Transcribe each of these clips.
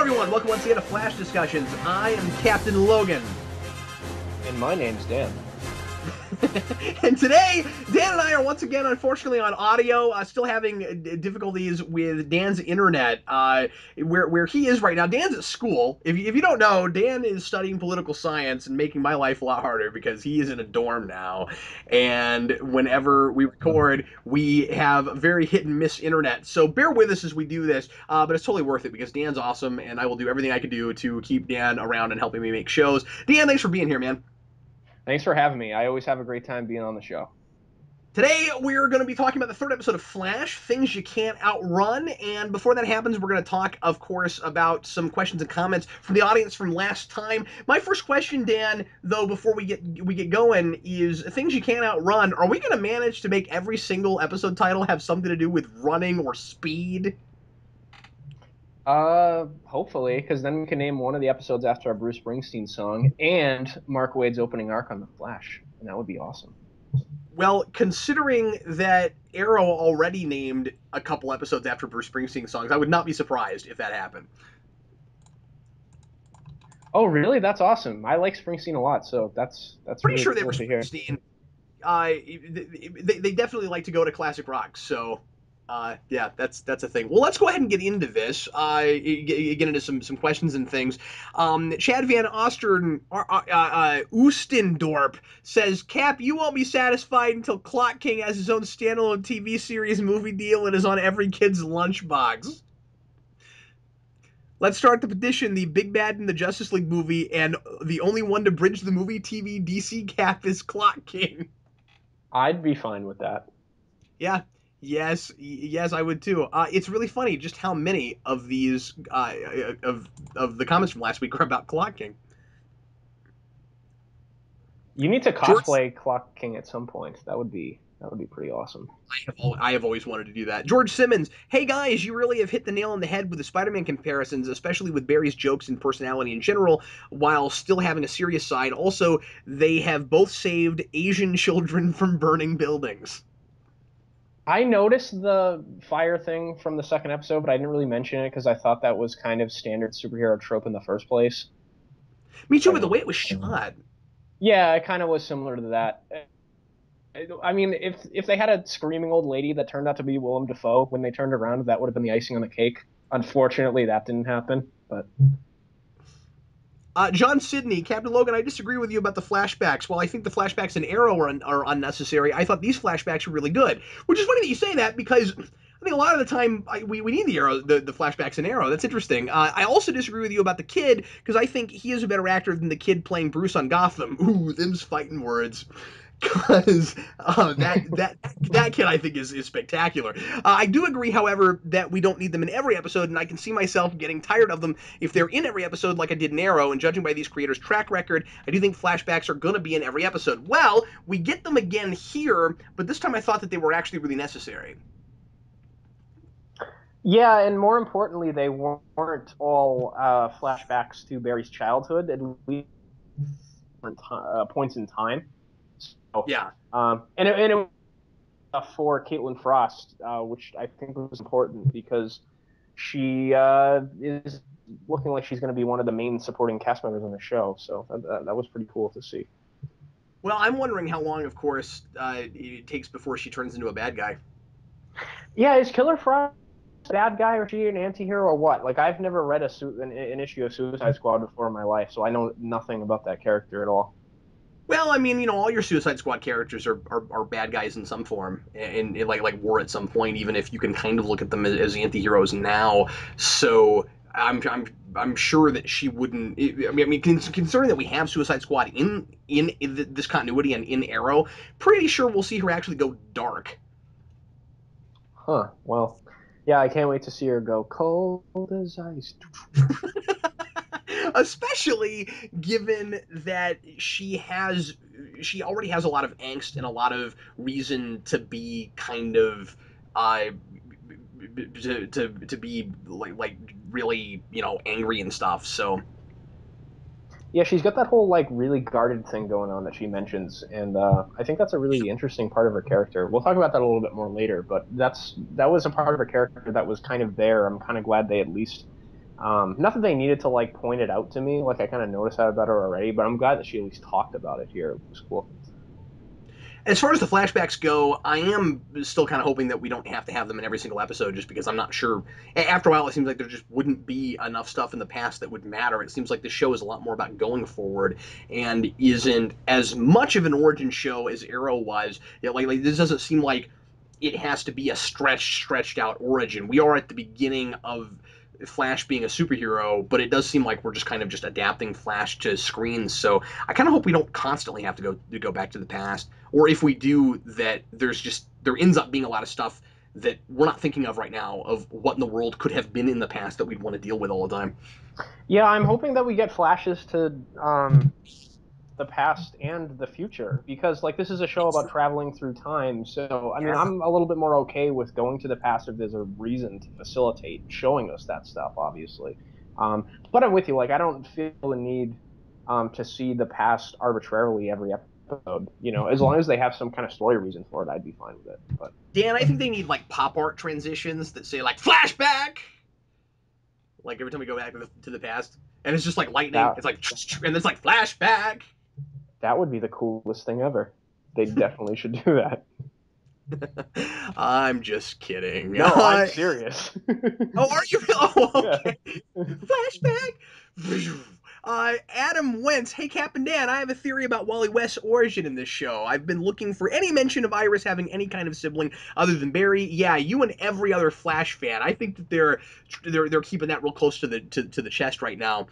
everyone, welcome once again to Flash Discussions. I am Captain Logan. And my name's Dan. And today, Dan and I are once again, unfortunately, on audio, still having difficulties with Dan's internet, where he is right now. Dan's at school. If you don't know, Dan is studying political science and making my life a lot harder because he is in a dorm now. And whenever we record, we have very hit and miss internet. So bear with us as we do this, but it's totally worth it because Dan's awesome, and I will do everything I can do to keep Dan around and helping me make shows. Dan, thanks for being here, man. Thanks for having me. I always have a great time being on the show. Today, we're going to be talking about the third episode of Flash, Things You Can't Outrun, and before that happens, we're going to talk, of course, about some questions and comments from the audience from last time. My first question, Dan, though, before we get going, is Things You Can't Outrun. Are we going to manage to make every single episode title have something to do with running or speed? Hopefully, because then we can name one of the episodes after our Bruce Springsteen song and Mark Waid's opening arc on The Flash, and that would be awesome. Well, considering that Arrow already named a couple episodes after Bruce Springsteen songs, I would not be surprised if that happened. Oh, really? That's awesome. I like Springsteen a lot, so that's Pretty really sure they cool were to hear. Springsteen. They definitely like to go to classic rock, so yeah, that's a thing. Well, let's go ahead and get into this. Get into some questions and things. Chad Van Oostendorp says, Cap, you won't be satisfied until Clock King has his own standalone TV series movie deal and is on every kid's lunchbox. Let's start the petition. The big bad in the Justice League movie, and the only one to bridge the movie TV DC Cap is Clock King. I'd be fine with that. Yeah. Yes, I would too. It's really funny just how many of these of the comments from last week are about Clock King. You need to cosplay Clock King at some point. That would be pretty awesome. I have always wanted to do that. George Simmons, hey guys, you really have hit the nail on the head with the Spider-Man comparisons, especially with Barry's jokes and personality in general, while still having a serious side. Also, they have both saved Asian children from burning buildings. I noticed the fire thing from the second episode, but I didn't really mention it because I thought that was kind of standard superhero trope in the first place. Me too, but the way it was shot. Yeah, it kind of was similar to that. I mean, if they had a screaming old lady that turned out to be Willem Dafoe when they turned around, that would have been the icing on the cake. Unfortunately, that didn't happen, but... John Sidney, Captain Logan, I disagree with you about the flashbacks. While I think the flashbacks in Arrow are unnecessary, I thought these flashbacks were really good. Which is funny that you say that because I think a lot of the time we need the flashbacks in Arrow. That's interesting. I also disagree with you about the kid because I think he is a better actor than the kid playing Bruce on Gotham. Ooh, them's fighting words. Because that kid I think is spectacular. I do agree, however, that we don't need them in every episode, and I can see myself getting tired of them if they're in every episode like I did in Arrow, and judging by these creators' track record, I do think flashbacks are going to be in every episode. Well, we get them again here, but this time I thought that they were actually really necessary. Yeah, and more importantly, they weren't all flashbacks to Barry's childhood, at least points in time. So, yeah. And it was for Caitlin Frost, which I think was important because she is looking like she's going to be one of the main supporting cast members on the show. So that was pretty cool to see. Well, I'm wondering how long, of course, it takes before she turns into a bad guy. Yeah, is Killer Frost a bad guy, or is she an anti-hero, or what? Like, I've never read an issue of Suicide Squad before in my life, so I know nothing about that character at all. Well, I mean, all your Suicide Squad characters are bad guys in some form, and like were at some point, even if you can kind of look at them as anti-heroes now. So I'm sure that she wouldn't. I mean, considering that we have Suicide Squad in this continuity and in Arrow, pretty sure we'll see her actually go dark. Huh. Well, yeah, I can't wait to see her go cold as ice. Especially given that she already has a lot of angst and a lot of reason to be kind of to be like really angry and stuff. So Yeah, she's got that whole like really guarded thing going on that she mentions, and I think that's a really interesting part of her character. We'll talk about that a little bit more later, but that was a part of her character that was kind of there. I'm kind of glad they at least Not that they needed to like point it out to me. Like I kind of noticed that about her already, but I'm glad that she at least talked about it here. It was cool. As far as the flashbacks go, I am still kind of hoping that we don't have to have them in every single episode, just because I'm not sure. After a while, it seems like there just wouldn't be enough stuff in the past that would matter. It seems like the show is a lot more about going forward and isn't as much of an origin show as Arrow was. Like this doesn't seem like it has to be a stretched out origin. We are at the beginning of Flash being a superhero, but it does seem like we're just kind of just adapting Flash to screens. So I kind of hope we don't constantly have to go back to the past, or if we do, that there ends up being a lot of stuff that we're not thinking of right now of what in the world could have been in the past that we'd want to deal with all the time. Yeah, I'm hoping that we get flashes to the past and the future because like this is a show about traveling through time. So I mean, Yeah. I'm a little bit more okay with going to the past if there's a reason to facilitate showing us that stuff, obviously. But I'm with you. Like I don't feel the need to see the past arbitrarily every episode. You know, as long as they have some kind of story reason for it, I'd be fine with it. But Dan, I think they need like pop art transitions that say like flashback, like every time we go back to the past, and it's just like lightning. that It's like and it's like flashback. that would be the coolest thing ever. They definitely should do that. I'm just kidding. No, I'm serious. Oh, are you? Oh, Yeah. okay. Flashback. Adam Wentz. Hey, Cap and Dan, I have a theory about Wally West's origin in this show. I've been looking for any mention of Iris having any kind of sibling other than Barry. Yeah, you and every other Flash fan. I think that they're keeping that real close to the chest right now.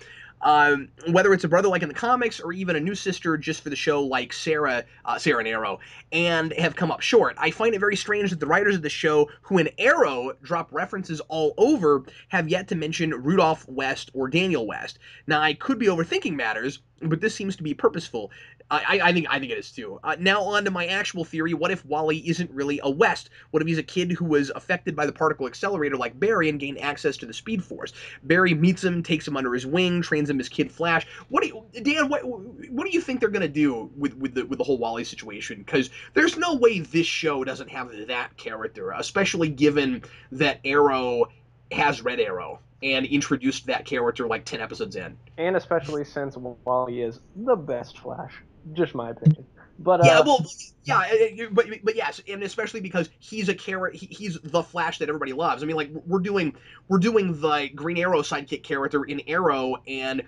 Whether it's a brother like in the comics or even a new sister just for the show like Sarah and Arrow, and have come up short. I find it very strange that the writers of the show, who in Arrow drop references all over, have yet to mention Rudolph West or Daniel West. Now, I could be overthinking matters, but this seems to be purposeful. I think it is too. Now on to my actual theory. What if Wally isn't really a West? What if he's a kid who was affected by the particle accelerator like Barry and gained access to the Speed Force? Barry meets him, takes him under his wing, trains him as Kid Flash. What do you, Dan? What do you think they're gonna do with the whole Wally situation? Because there's no way this show doesn't have that character, especially given that Arrow has Red Arrow and introduced that character like 10 episodes in. And especially since Wally is the best Flash, just my opinion. But Yeah, well, yeah, but yes, and especially because he's a character, he's the Flash that everybody loves. I mean, like we're doing the Green Arrow sidekick character in Arrow, and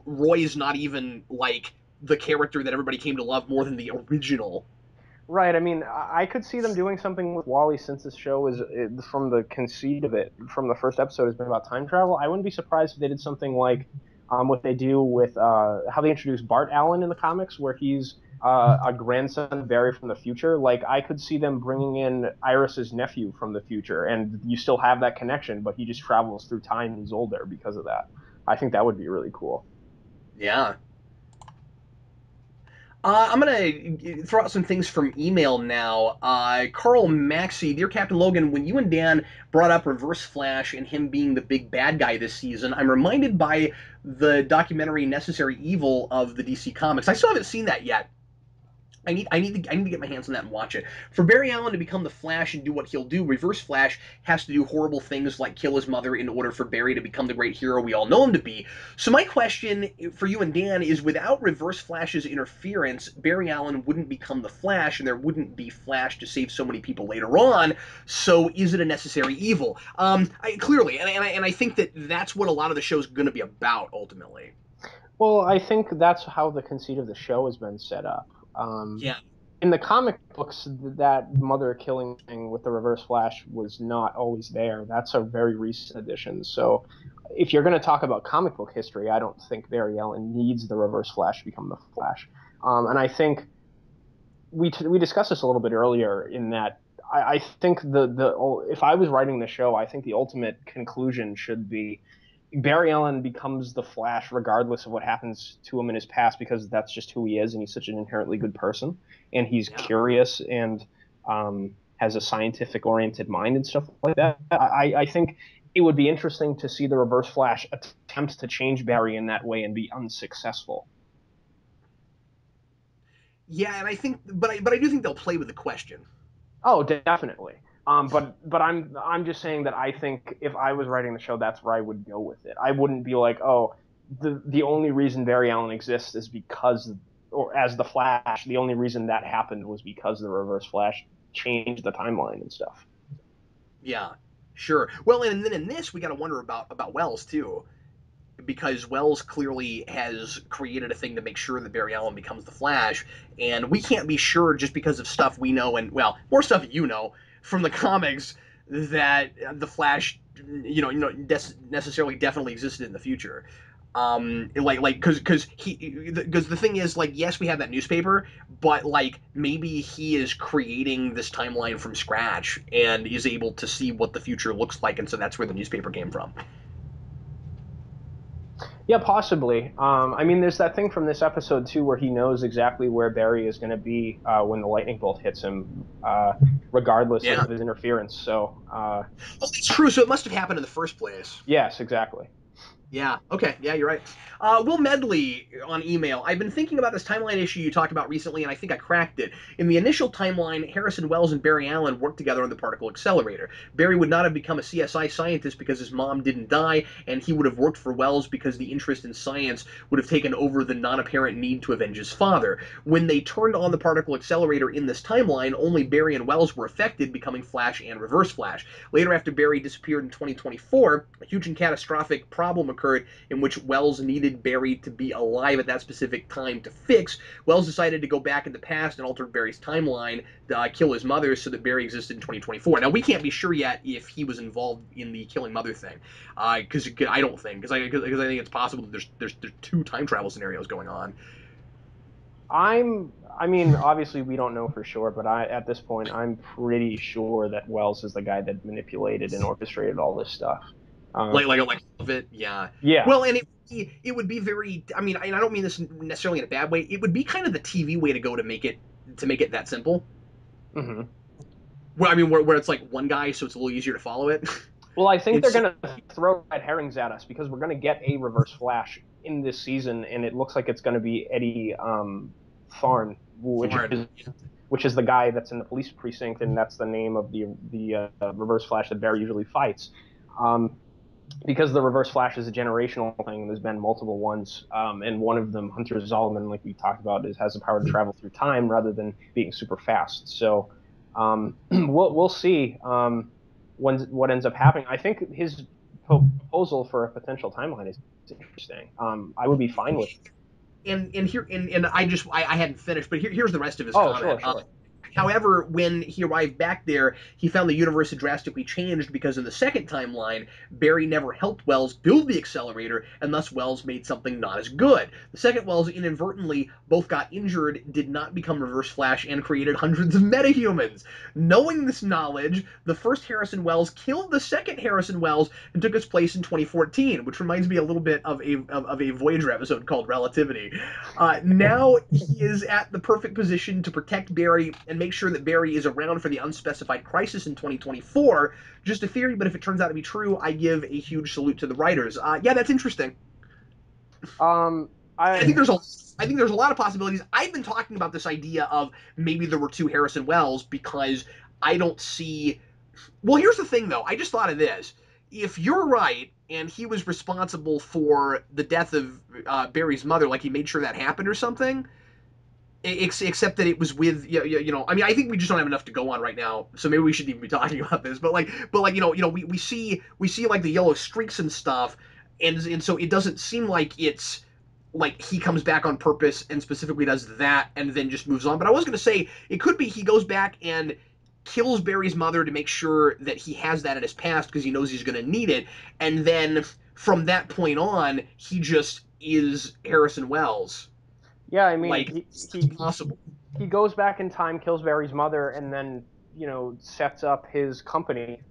Roy's not even like the character that everybody came to love more than the original. right, I mean, I could see them doing something with Wally since this show is from the conceit of it, from the first episode has been about time travel. I wouldn't be surprised if they did something like what they do with how they introduce Bart Allen in the comics, where he's a grandson of Barry from the future. Like I could see them bringing in Iris's nephew from the future, and you still have that connection, but he just travels through time. He's older because of that. I think that would be really cool. Yeah. I'm gonna throw out some things from email now. Carl Maxey, dear Captain Logan, when you and Dan brought up Reverse Flash and him being the big bad guy this season, I'm reminded by the documentary Necessary Evil of the DC Comics. I still haven't seen that yet. I need to get my hands on that and watch it. For Barry Allen to become the Flash and do what he'll do, Reverse Flash has to do horrible things like kill his mother in order for Barry to become the great hero we all know him to be. So my question for you and Dan is: without Reverse Flash's interference, Barry Allen wouldn't become the Flash, and there wouldn't be Flash to save so many people later on. So is it a necessary evil? Clearly, and I think that that's what a lot of the show's going to be about ultimately. Well, I think that's how the conceit of the show has been set up. Yeah. In the comic books, that mother killing thing with the Reverse Flash was not always there. That's a very recent addition. So, if you're going to talk about comic book history, I don't think Barry Allen needs the Reverse Flash to become the Flash. And I think we discussed this a little bit earlier in that I think the if I was writing the show, I think the ultimate conclusion should be Barry Allen becomes the Flash regardless of what happens to him in his past because that's just who he is and he's such an inherently good person and he's Yeah. curious and has a scientific oriented mind and stuff like that. I think it would be interesting to see the Reverse Flash attempt to change Barry in that way and be unsuccessful. Yeah, and I think, but I do think they'll play with the question. Oh, definitely. But I'm just saying that I think if I was writing the show, that's where I would go with it. I wouldn't be like, oh, the only reason Barry Allen exists is because, or as the Flash, the only reason that happened was because the Reverse Flash changed the timeline and stuff. Yeah, sure. Well, and then in this, we got to wonder about Wells too, because Wells clearly has created a thing to make sure that Barry Allen becomes the Flash, and we can't be sure just because of stuff we know, and well, more stuff you know from the comics, that the Flash, necessarily definitely existed in the future. Because the thing is, like, yes, we have that newspaper, but like maybe he is creating this timeline from scratch and is able to see what the future looks like, and so that's where the newspaper came from. Yeah, possibly. I mean, there's that thing from this episode too, where he knows exactly where Barry is going to be when the lightning bolt hits him, regardless Yeah. of his interference. So, Oh, that's true. So it must have happened in the first place. yes, exactly. Yeah. Okay. Yeah, you're right. Will Medley on email. I've been thinking about this timeline issue you talked about recently, and I think I cracked it. In the initial timeline, Harrison Wells and Barry Allen worked together on the particle accelerator. Barry would not have become a CSI scientist because his mom didn't die, and he would have worked for Wells because the interest in science would have taken over the non-apparent need to avenge his father. When they turned on the particle accelerator in this timeline, only Barry and Wells were affected, becoming Flash and Reverse Flash. Later, after Barry disappeared in 2024, a huge and catastrophic problem occurred in which Wells needed Barry to be alive at that specific time to fix. Wells decided to go back in the past and alter Barry's timeline to kill his mother so that Barry existed in 2024. Now, we can't be sure yet if he was involved in the killing mother thing, because I don't think, because I think it's possible that there's two time travel scenarios going on. I mean, obviously we don't know for sure, but at this point, I'm pretty sure that Wells is the guy that manipulated and orchestrated all this stuff. Uh, Like of it, yeah. yeah. Well, and it would be very. I mean, I don't mean this necessarily in a bad way. It would be kind of the TV way to go to make it that simple. Hmm. Well, I mean, where it's like one guy, so it's a little easier to follow it. Well, I think they're It's going to throw red herrings at us because we're going to get a Reverse Flash in this season, and it looks like it's going to be Eddie Tharn, foreign. which is the guy that's in the police precinct, and that's the name of the Reverse Flash that Barry usually fights. Um, because the Reverse Flash is a generational thing, and there's been multiple ones, and one of them, Hunter Zolomon, like we talked about, has the power to travel through time rather than being super fast. So we'll see what ends up happening. I think his proposal for a potential timeline is interesting. I would be fine with. And I hadn't finished, but here's the rest of his Oh, sure, comment. sure. However, when he arrived back there, he found the universe had drastically changed because in the second timeline, Barry never helped Wells build the accelerator, and thus Wells made something not as good. The second Wells inadvertently both got injured, did not become Reverse Flash, and created hundreds of metahumans. Knowing this knowledge, the first Harrison Wells killed the second Harrison Wells and took his place in 2014, which reminds me a little bit of a Voyager episode called Relativity. Now he is at the perfect position to protect Barry and make sure that Barry is around for the unspecified crisis in 2024. Just a theory, but if it turns out to be true, I give a huge salute to the writers. Yeah, that's interesting. Um, I think I there's a I think there's a lot of possibilities. I've been talking about this idea of maybe there were two Harrison Wells because I don't see. Well, here's the thing, though. I just thought of this. If you're right, and he was responsible for the death of Barry's mother, like he made sure that happened or something, except that it was with I mean, I think we just don't have enough to go on right now, so maybe we shouldn't even be talking about this. But like we see like the yellow streaks and stuff, and so it doesn't seem like it's like he comes back on purpose and specifically does that and then just moves on. But I was going to say it could be he goes back and kills Barry's mother to make sure that he has that in his past because he knows he's going to need it, and then from that point on, he just is Harrison Wells. Yeah, I mean Like it's possible. he goes back in time, kills Barry's mother, and then sets up his company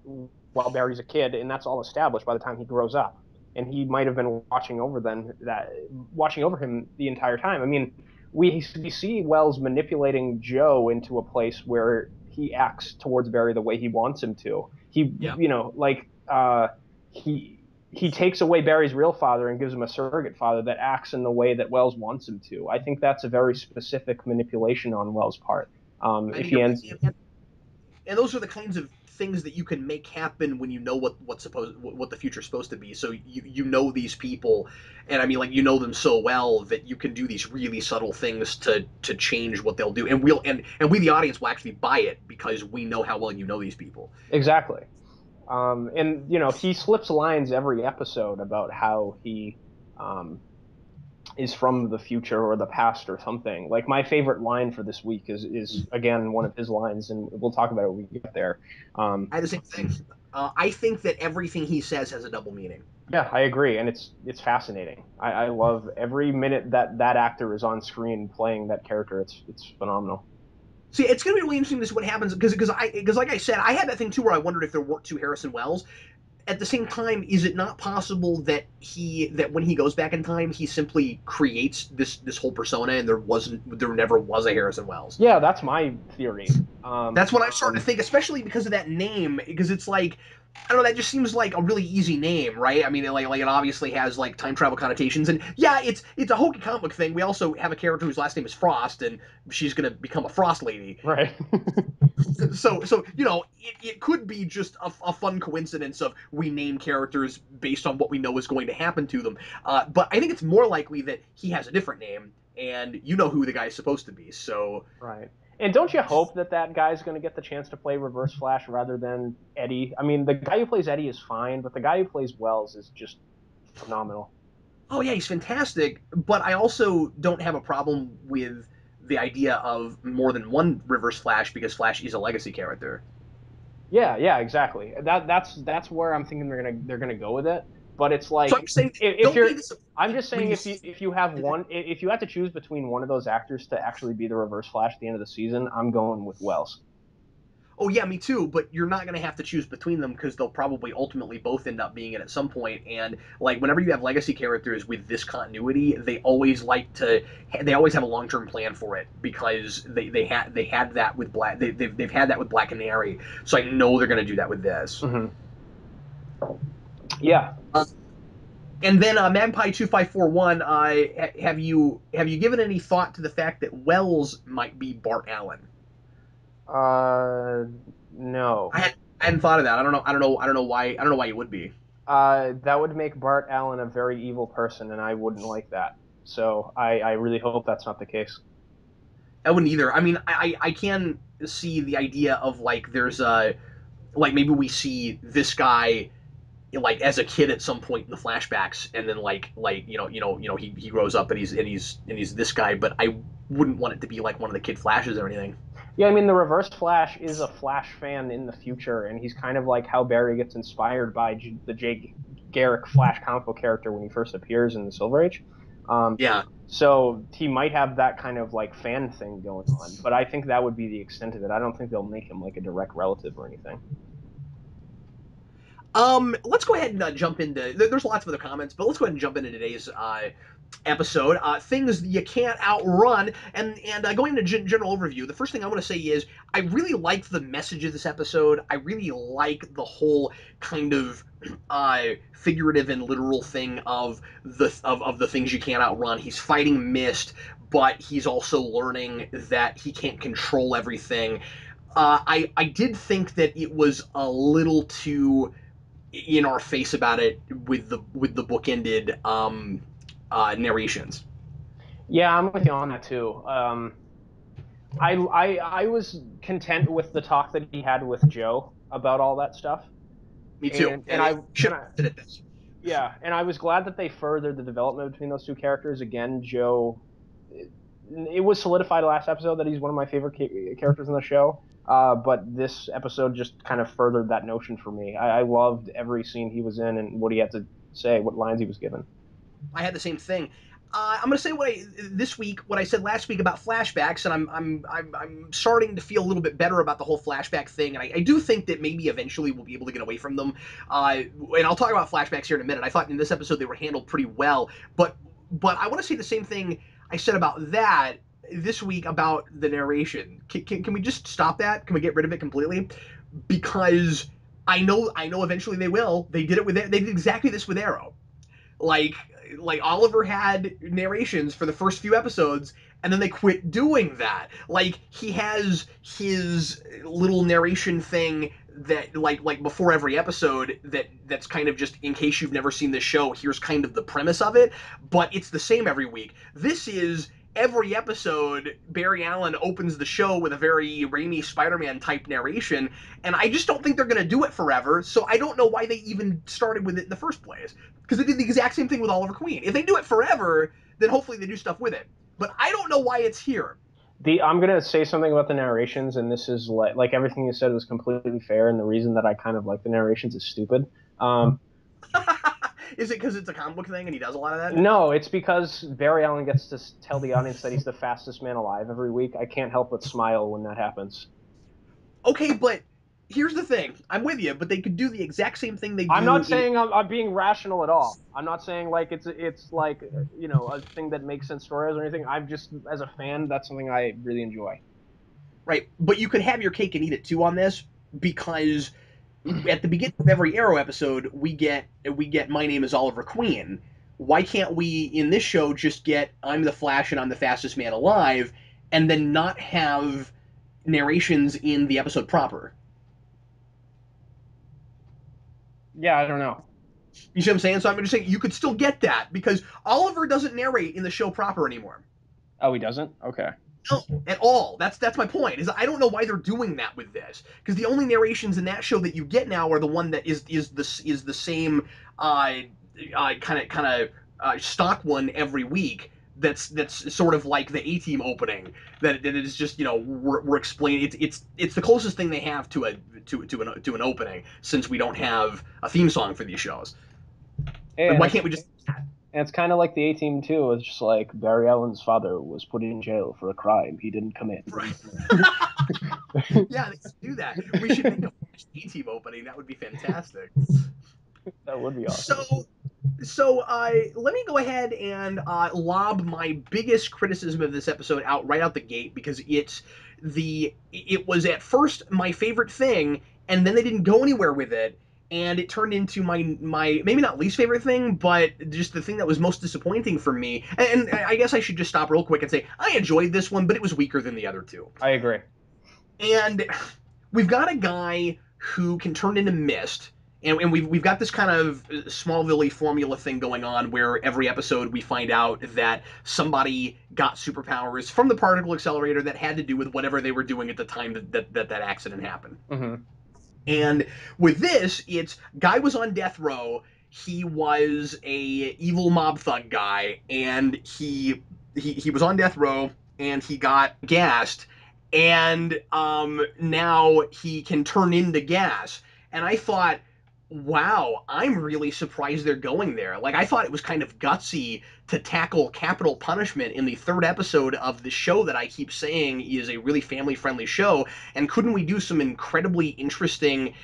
while Barry's a kid, and that's all established by the time he grows up. And he might have been watching over him the entire time. I mean, we see Wells manipulating Joe into a place where he acts towards Barry the way he wants him to. He, Yeah. like he takes away Barry's real father and gives him a surrogate father that acts in the way that Wells wants him to. I think that's a very specific manipulation on Wells' part. I If think he you're ends, right. and those are the kinds of things that you can make happen when you know what the future's supposed to be. So you know these people, and I mean, like, you know them so well that you can do these really subtle things to change what they'll do, and we the audience will actually buy it because we know how well you know these people. Exactly. And he slips lines every episode about how he um, is from the future or the past or something. Like my favorite line for this week is again one of his lines, and we'll talk about it when we get there. I had the same thing. I think that everything he says has a double meaning. Yeah, I agree, and it's fascinating. I love every minute that actor is on screen playing that character. It's phenomenal. See, it's going to be really interesting to see what happens because like I said, I had that thing too where I wondered if there weren't two Harrison Wells. At the same time, is it not possible that when he goes back in time, he simply creates this whole persona and there never was a Harrison Wells? Yeah, that's my theory. That's what I'm starting to think, especially because of that name. Because it's like, I don't know, that just seems like a really easy name, right? I mean, like it obviously has like time travel connotations, and yeah, it's a hokey comic thing. We also have a character whose last name is Frost, and she's gonna become a Frost lady. Right. So it could be just a fun coincidence of we name characters based on what we know is going to happen to them. But I think it's more likely that he has a different name, and you know who the guy's supposed to be. So Right. And don't you hope that guy's going to get the chance to play Reverse Flash rather than Eddie? I mean, the guy who plays Eddie is fine, but the guy who plays Wells is just phenomenal. oh yeah, he's fantastic. But I also don't have a problem with the idea of more than one Reverse Flash because Flash is a legacy character. Yeah, yeah, exactly. That's where I'm thinking they're gonna go with it. But it's So like I'm saying, if don't you're, be I'm disappointed just when saying you. if you have one, if you have to choose between one of those actors to actually be the Reverse Flash at the end of the season, I'm going with Wells. Oh yeah, me too. But you're not going to have to choose between them because they'll probably ultimately both end up being it at some point. And like whenever you have legacy characters with this continuity, they always have a long term plan for it because they had that with Black they've had that with Black Canary. So I know they're going to do that with this. Hmm. Yeah. Uh, and then Magpie 2541, have you given any thought to the fact that Wells might be Bart Allen? Uh, no. I had I hadn't thought of that. I don't know why it would be. That would make Bart Allen a very evil person, and I wouldn't like that. So I really hope that's not the case. I wouldn't either. I mean, I can see the idea of like there's a like maybe we see this guy like as a kid at some point in the flashbacks, and then he grows up and he's this guy. But I wouldn't want it to be like one of the kid flashes or anything. Yeah, I mean, the Reverse Flash is a Flash fan in the future, and he's kind of like how Barry gets inspired by the Jay Garrick Flash comic book character when he first appears in the Silver Age. Um, Yeah. so he might have that kind of like fan thing going on, but I think that would be the extent of it. I don't think they'll make him like a direct relative or anything. Let's go ahead and jump into. There's lots of other comments, but let's go ahead and jump into today's episode. Things you can't outrun, and going into general overview. The first thing I want to say is I really like the message of this episode. I really like the whole kind of figurative and literal thing of the things you can't outrun. He's fighting Mist, but he's also learning that he can't control everything. I did think that it was a little too in our face about it with the bookended narrations. Yeah, I'm with you on that too. I was content with the talk that he had with Joe about all that stuff, Me too. and And it should and have I ended at this. yeah, and I was glad that they furthered the development between those two characters. Again, Joe, it was solidified last episode that he's one of my favorite characters in the show. But this episode just kind of furthered that notion for me. I loved every scene he was in and what he had to say, what lines he was given. I had the same thing. I'm going to say what I said last week about flashbacks, and I'm starting to feel a little bit better about the whole flashback thing, and I do think that maybe eventually we'll be able to get away from them. And I'll talk about flashbacks here in a minute. I thought in this episode they were handled pretty well, but I want to say the same thing I said about that this week about the narration. Can we just stop that? Can we get rid of it completely? Because I know eventually they will. They did exactly this with Arrow. Like like Oliver had narrations for the first few episodes, and then they quit doing that. Like he has his little narration thing that like before every episode that's kind of just in case you've never seen this show, here's kind of the premise of it, but it's the same every week. This is every episode, Barry Allen opens the show with a very Raimi Spider-Man type narration, and I just don't think they're going to do it forever, so I don't know why they even started with it in the first place. Because they did the exact same thing with Oliver Queen. If they do it forever, then hopefully they do stuff with it. But I don't know why it's here. I'm gonna say something about the narrations, and this is like everything you said was completely fair, and the reason that I kind of like the narrations is stupid. Is it because it's a comic book thing and he does a lot of that? No, it's because Barry Allen gets to tell the audience that he's the fastest man alive every week. I can't help but smile when that happens. Okay, but here's the thing. I'm with you, but they could do the exact same thing they I'm do not in. saying I'm being rational at all. I'm not saying like it's like a thing that makes sense stories or anything. I'm just as a fan, that's something I really enjoy. Right, but you could have your cake and eat it too on this because at the beginning of every Arrow episode, we get My Name is Oliver Queen. Why can't we in this show just get I'm the Flash and I'm the fastest man alive, and then not have narrations in the episode proper? Yeah, I don't know. You see what I'm saying? So I'm just saying you could still get that because Oliver doesn't narrate in the show proper anymore. Oh, he doesn't? Okay. No, at all. That's my point. Is I don't know why they're doing that with this because the only narrations in that show that you get now are the one that is the same kind of stock one every week. That's sort of like the A Team opening. That is just we're explaining it's the closest thing they have to an opening since we don't have a theme song for these shows. Like, And why it's can't we just? and it's kind of like the A Team too. It's just like Barry Allen's father was put in jail for a crime he didn't commit. Right. Yeah, they should do that. We should make a A Team opening. That would be fantastic. That would be awesome. So let me go ahead and lob my biggest criticism of this episode out right out the gate because it was at first my favorite thing, and then they didn't go anywhere with it, and it turned into my maybe not least favorite thing, but just the thing that was most disappointing for me. And I guess I should just stop real quick and say I enjoyed this one, but it was weaker than the other two. I agree. And we've got a guy who can turn into mist, and we've got this kind of Smallville formula thing going on where every episode we find out that somebody got superpowers from the particle accelerator that had to do with whatever they were doing at the time that accident happened. Mm-hmm. And with this, it's guy was on death row. He was a evil mob thug guy, and he was on death row, and he got gassed, and now he can turn into gas. And I thought, wow, I'm really surprised they're going there. Like I thought it was kind of gutsy to tackle capital punishment in the third episode of the show that I keep saying is a really family-friendly show. And couldn't we do some incredibly interesting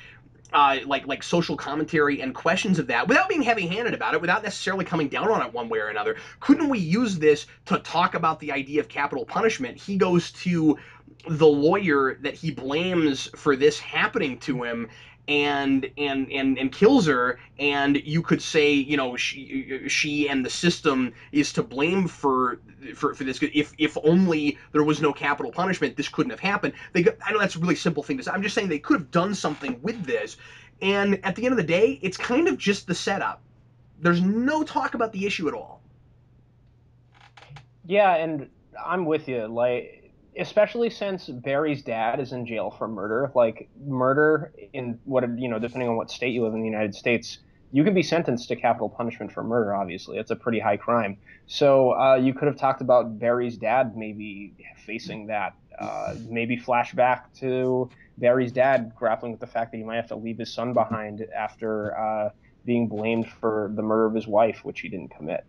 like social commentary and questions of that without being heavy-handed about it, without necessarily coming down on it one way or another? Couldn't we use this to talk about the idea of capital punishment? He goes to the lawyer that he blames for this happening to him and kills her, and you could say she and the system is to blame for this. If only there was no capital punishment, this couldn't have happened. I know that's a really simple thing to say. I'm just saying they could have done something with this, and at the end of the day, it's kind of just the setup. There's no talk about the issue at all. Yeah, and I'm with you. Like, especially since Barry's dad is in jail for murder. Like, murder in depending on what state you live in the United States, you can be sentenced to capital punishment for murder. Obviously, it's a pretty high crime. So you could have talked about Barry's dad maybe facing that. Maybe flashback to Barry's dad grappling with the fact that he might have to leave his son behind after being blamed for the murder of his wife, which he didn't commit.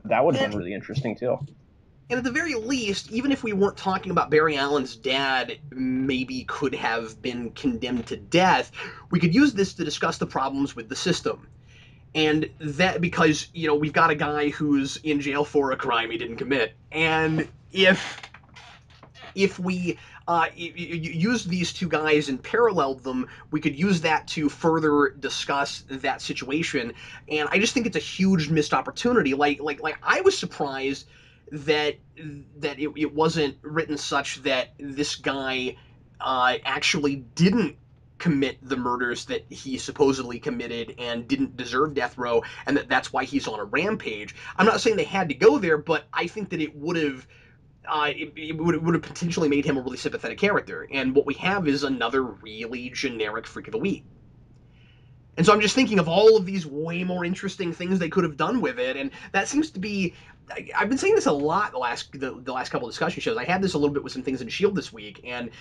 That would have been really interesting too. And at the very least, even if we weren't talking about Barry Allen's dad maybe could have been condemned to death, we could use this to discuss the problems with the system. And that because, we've got a guy who's in jail for a crime he didn't commit. And if we use these two guys and paralleled them, we could use that to further discuss that situation. And I just think it's a huge missed opportunity. Like I was surprised that it wasn't written such that this guy actually didn't commit the murders that he supposedly committed and didn't deserve death row, and that's why he's on a rampage. I'm not saying they had to go there, but I think that it would have would have potentially made him a really sympathetic character. And what we have is another really generic freak of the week. And so I'm just thinking of all of these way more interesting things they could have done with it, and that seems to be. I've been saying this a lot the last couple of discussion shows. I had this a little bit with some things in Shield this week, and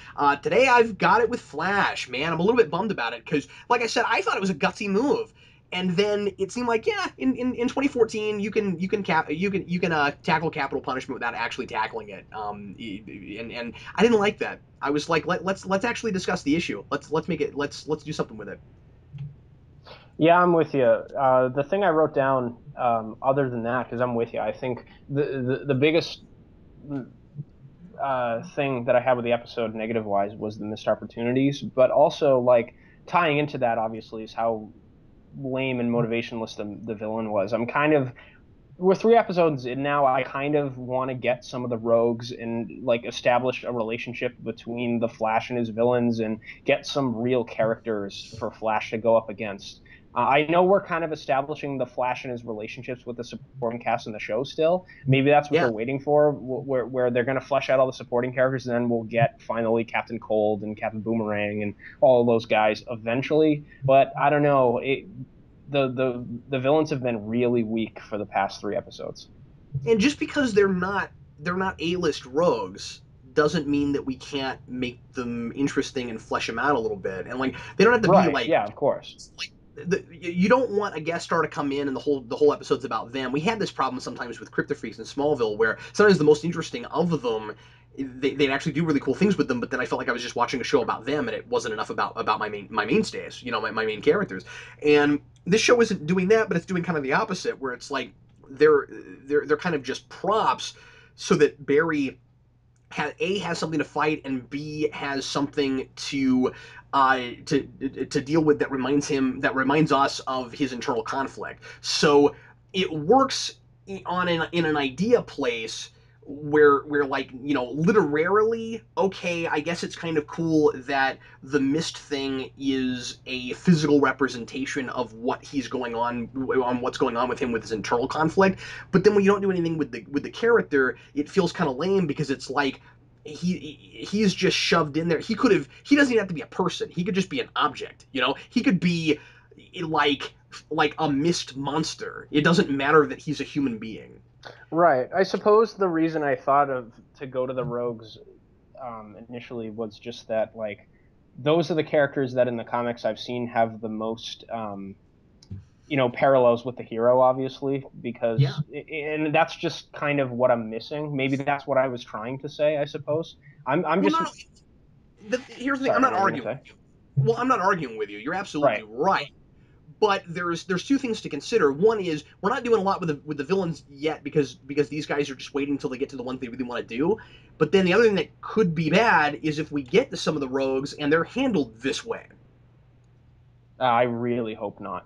today I've got it with Flash. Man, I'm a little bit bummed about it because, like I said, I thought it was a gutsy move, and then it seemed like in 2014 you can tackle capital punishment without actually tackling it. And I didn't like that. I was like, let's actually discuss the issue. Let's do something with it. Yeah, I'm with you. The thing I wrote down, other than that, because I'm with you, I think the biggest thing that I had with the episode, negative wise, was the missed opportunities. But also, like tying into that, obviously, is how lame and motivationless the villain was. I'm kind of we're 3 episodes in now. I kind of want to get some of the rogues and like establish a relationship between the Flash and his villains and get some real characters for Flash to go up against. I know we're kind of establishing the Flash and his relationships with the supporting cast in the show still. Maybe that's what Yeah. they're waiting for, where they're going to flesh out all the supporting characters, and then we'll get finally Captain Cold and Captain Boomerang and all of those guys eventually. But I don't know. The villains have been really weak for the past 3 episodes. And just because they're not A-list rogues doesn't mean that we can't make them interesting and flesh them out a little bit. And like they don't have to be Right? like Yeah, of course. you don't want a guest star to come in and the whole episode's about them. We had this problem sometimes with Crypto Freaks in Smallville, where sometimes the most interesting of them, they'd actually do really cool things with them, but then I felt like I was just watching a show about them, and it wasn't enough about my mainstays, my main characters. And this show isn't doing that, but it's doing kind of the opposite, where it's like they're they're kind of just props, so that Barry has something to fight, and B has something to deal with that reminds us of his internal conflict. So it works in an idea place where like literarily, okay, I guess it's kind of cool that the mist thing is a physical representation of what's going on with him with his internal conflict. But then when you don't do anything with the character, it feels kind of lame, because it's like he's just shoved in there. He doesn't even have to be a person. He could just be an object. He could be like a mist monster. It doesn't matter that he's a human being. Right. I suppose the reason I thought of to go to the rogues initially was just that like those are the characters that in the comics I've seen have the most parallels with the hero, obviously, Yeah. and that's just kind of what I'm missing. Maybe that's what I was trying to say, I suppose. I'm Well, just no. Here's the thing. I'm sorry, not what were you gonna arguing say? with you. Well, I'm not arguing with you. You're absolutely Right. right. But there's two things to consider. One is we're not doing a lot with the villains yet, because these guys are just waiting until they get to the ones they really want to do. But then the other thing that could be bad is if we get to some of the rogues and they're handled this way. I really hope not.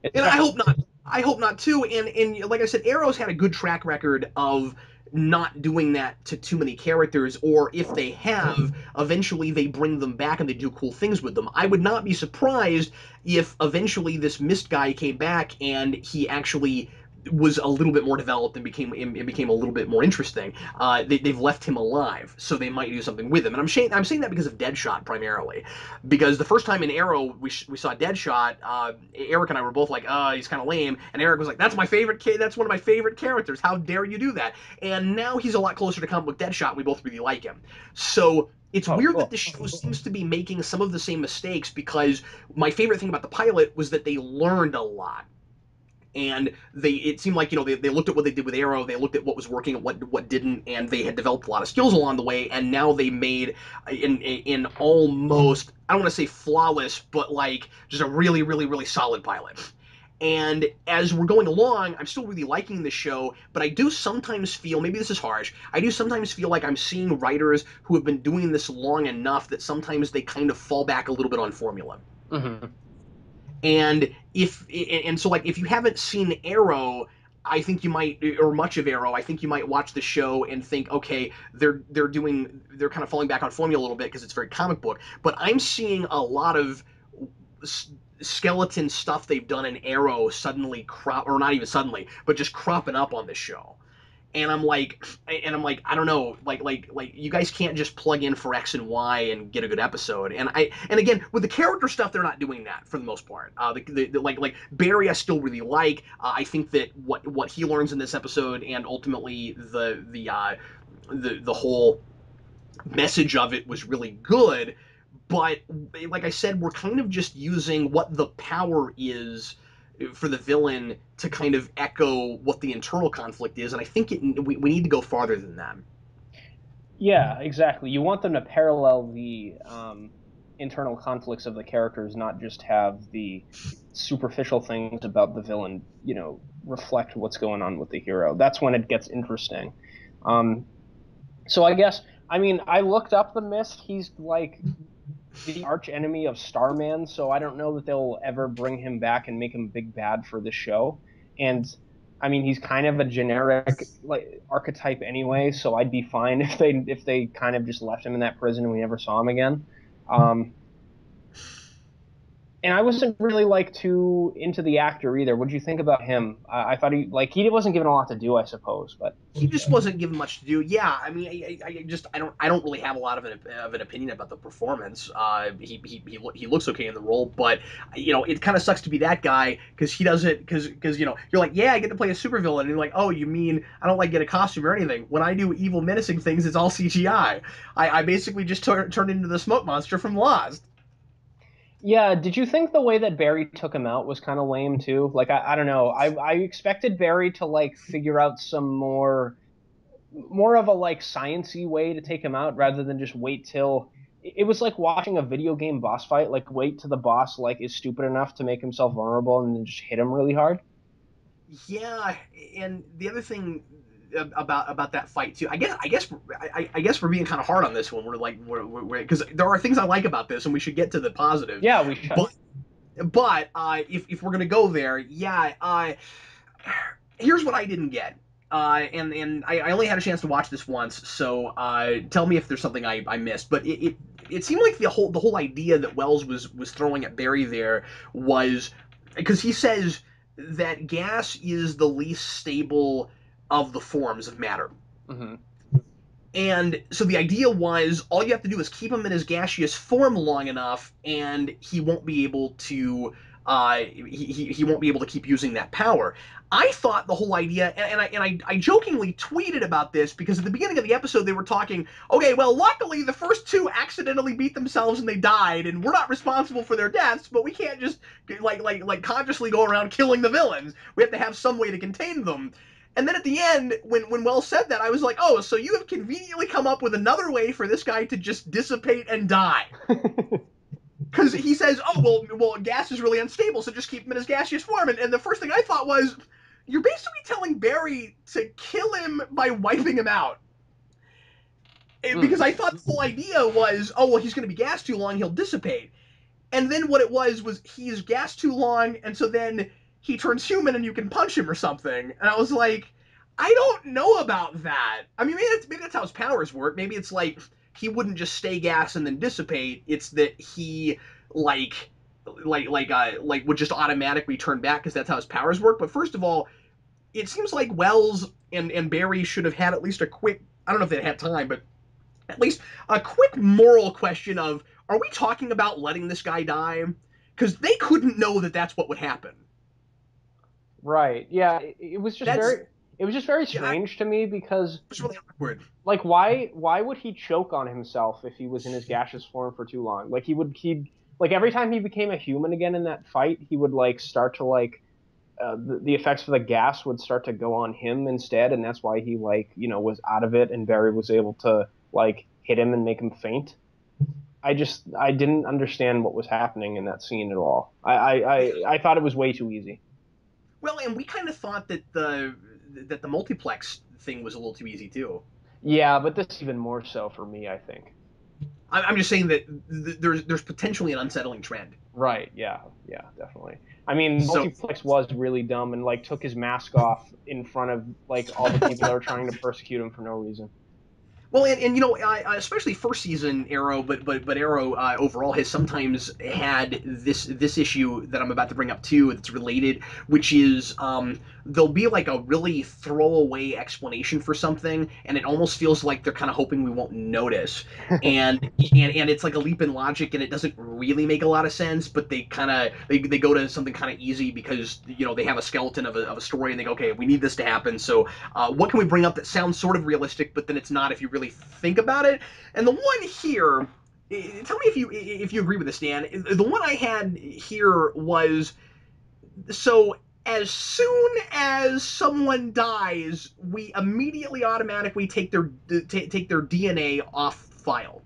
And I Especially hope not. I hope not too. And like I said, Arrow's had a good track record of not doing that to too many characters, or if they have, eventually they bring them back and they do cool things with them. I would not be surprised if eventually this Mist guy came back and he actually was a little bit more developed and became a little bit more interesting. They've left him alive, so they might do something with him. And I'm saying that because of Deadshot primarily, because the first time in Arrow we saw Deadshot, Eric and I were both like, he's kind of lame, and Eric was like, that's my favorite kid, that's one of my favorite characters. How dare you do that? And now he's a lot closer to comic book Deadshot. We both really like him. So it's oh, weird that cool. the show seems to be making some of the same mistakes, because my favorite thing about the pilot was that they learned a lot. And it seemed like they looked at what they did with Arrow, they looked at what was working and what didn't, and they had developed a lot of skills along the way, and now they made in almost, I don't want to say flawless, but like just a really really really solid pilot. And as we're going along, I'm still really liking the show, but I do sometimes feel, maybe this is harsh, I do sometimes feel like I'm seeing writers who have been doing this long enough that sometimes they kind of fall back a little bit on formula. Hmm. And so like if you haven't seen Arrow, I think you might, or much of Arrow, I think you might watch the show and think, okay, they're kind of falling back on formula a little bit because it's very comic book. But I'm seeing a lot of skeleton stuff they've done in Arrow suddenly crop, or not even suddenly, but just cropping up on the show. And I'm like, I don't know, like you guys can't just plug in for X and Y and get a good episode. And again, with the character stuff, they're not doing that for the most part. Like Barry, I still really like. I think that what he learns in this episode, and ultimately the whole message of it was really good. But like I said, we're kind of just using what the power is for the villain to kind of echo what the internal conflict is, and I think we need to go farther than that. Yeah, exactly. You want them to parallel the internal conflicts of the characters, not just have the superficial things about the villain, reflect what's going on with the hero. That's when it gets interesting. Um, so I guess, I mean, I looked up the Mist. He's like the arch enemy of Starman, so I don't know that they'll ever bring him back and make him big bad for the show. And I mean, he's kind of a generic like archetype anyway, so I'd be fine if they kind of just left him in that prison and we never saw him again. Um, and I wasn't really like too into the actor either. What did you think about him? I thought he wasn't given a lot to do, I suppose, but He just wasn't given much to do. Yeah, I mean, I don't really have a lot of an opinion about the performance. He looks okay in the role, but it kind of sucks to be that guy because he doesn't because you're like, yeah, I get to play a supervillain, and you're like, oh, you mean I don't like get a costume or anything? When I do evil menacing things, it's all CGI. I basically just turned into the smoke monster from Lost. yeah, did you think the way that Barry took him out was kind of lame too? Like I don't know. I expected Barry to like figure out some more of a like sciency way to take him out rather than just wait till it was like watching a video game boss fight, like wait till the boss like is stupid enough to make himself vulnerable and then just hit him really hard. Yeah, and the other thing about that fight too, I guess we're being kind of hard on this one. We're like because there are things I like about this, and we should get to the positives. Yeah, we should. But if we're gonna go there, yeah, here's what I didn't get. And I only had a chance to watch this once, so tell me if there's something I missed. But it seemed like the whole idea that Wells was throwing at Barry there was because he says that gas is the least stable of the forms of matter. Hmm. And so the idea was all you have to do is keep him in his gaseous form long enough, and he won't be able to he won't be able to keep using that power. I thought the whole idea, and I jokingly tweeted about this because at the beginning of the episode they were talking, okay, well, luckily the first two accidentally beat themselves and they died, and we're not responsible for their deaths, but we can't just like consciously go around killing the villains. We have to have some way to contain them. And then at the end, when Wells said that, I was like, oh, so you have conveniently come up with another way for this guy to just dissipate and die. Because he says, oh, well, gas is really unstable, so just keep him in his gaseous form. And the first thing I thought was, you're basically telling Barry to kill him by wiping him out. Because I thought the whole idea was, oh, well, he's going to be gassed too long, he'll dissipate. And then what it was he's gassed too long, and so then he turns human and you can punch him or something. And I was like, I don't know about that. I mean, maybe that's how his powers work. Maybe it's like he wouldn't just stay gas and then dissipate. It's that he like would just automatically turn back because that's how his powers work. But first of all, it seems like Wells and Barry should have had at least a quick. I don't know if they had time, but at least a quick moral question of: are we talking about letting this guy die? Because they couldn't know that that's what would happen. Right. Yeah, it was just That's very yeah, strange to me because it's really awkward. like why would he choke on himself if he was in his gaseous form for too long? Like he'd like every time he became a human again in that fight, he would like start to like the effects of the gas would start to go on him instead, and that's why he like was out of it, and Barry was able to like hit him and make him faint. I didn't understand what was happening in that scene at all. I thought it was way too easy. Well, and we kind of thought that the multiplex thing was a little too easy too. Yeah, but this even more so for me, I think. I'm just saying that there's potentially an unsettling trend. Right. Yeah. Yeah. Definitely. I mean, So Multiplex was really dumb and like took his mask off in front of like all the people that were trying to persecute him for no reason. well, and you know, especially first season Arrow, but Arrow overall has sometimes had this issue that I'm about to bring up too. That's related, which is there'll be like a really throwaway explanation for something, and it almost feels like they're kind of hoping we won't notice, and it's like a leap in logic, and it doesn't really make a lot of sense. But they kind of they go to something kind of easy because you know they have a skeleton of a story, and they go, okay, we need this to happen, so what can we bring up that sounds sort of realistic, but then it's not if you really think about it? And the one here, tell me if you agree with this, Dan. The one I had here was so as soon as someone dies, we immediately automatically take their DNA off file.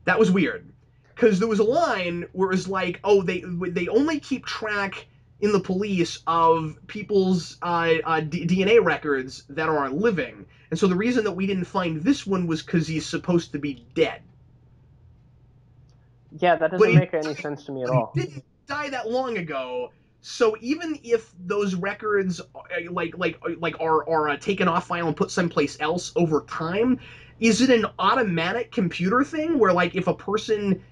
That was weird because there was a line where it was like, oh, they only keep track in the police of people's DNA records that are living, and so the reason that we didn't find this one was because he's supposed to be dead, Yeah, that but doesn't make any sense to me at he all. didn't die that long ago. So even if those records are taken off file and put someplace else over time, is it an automatic computer thing where like if a person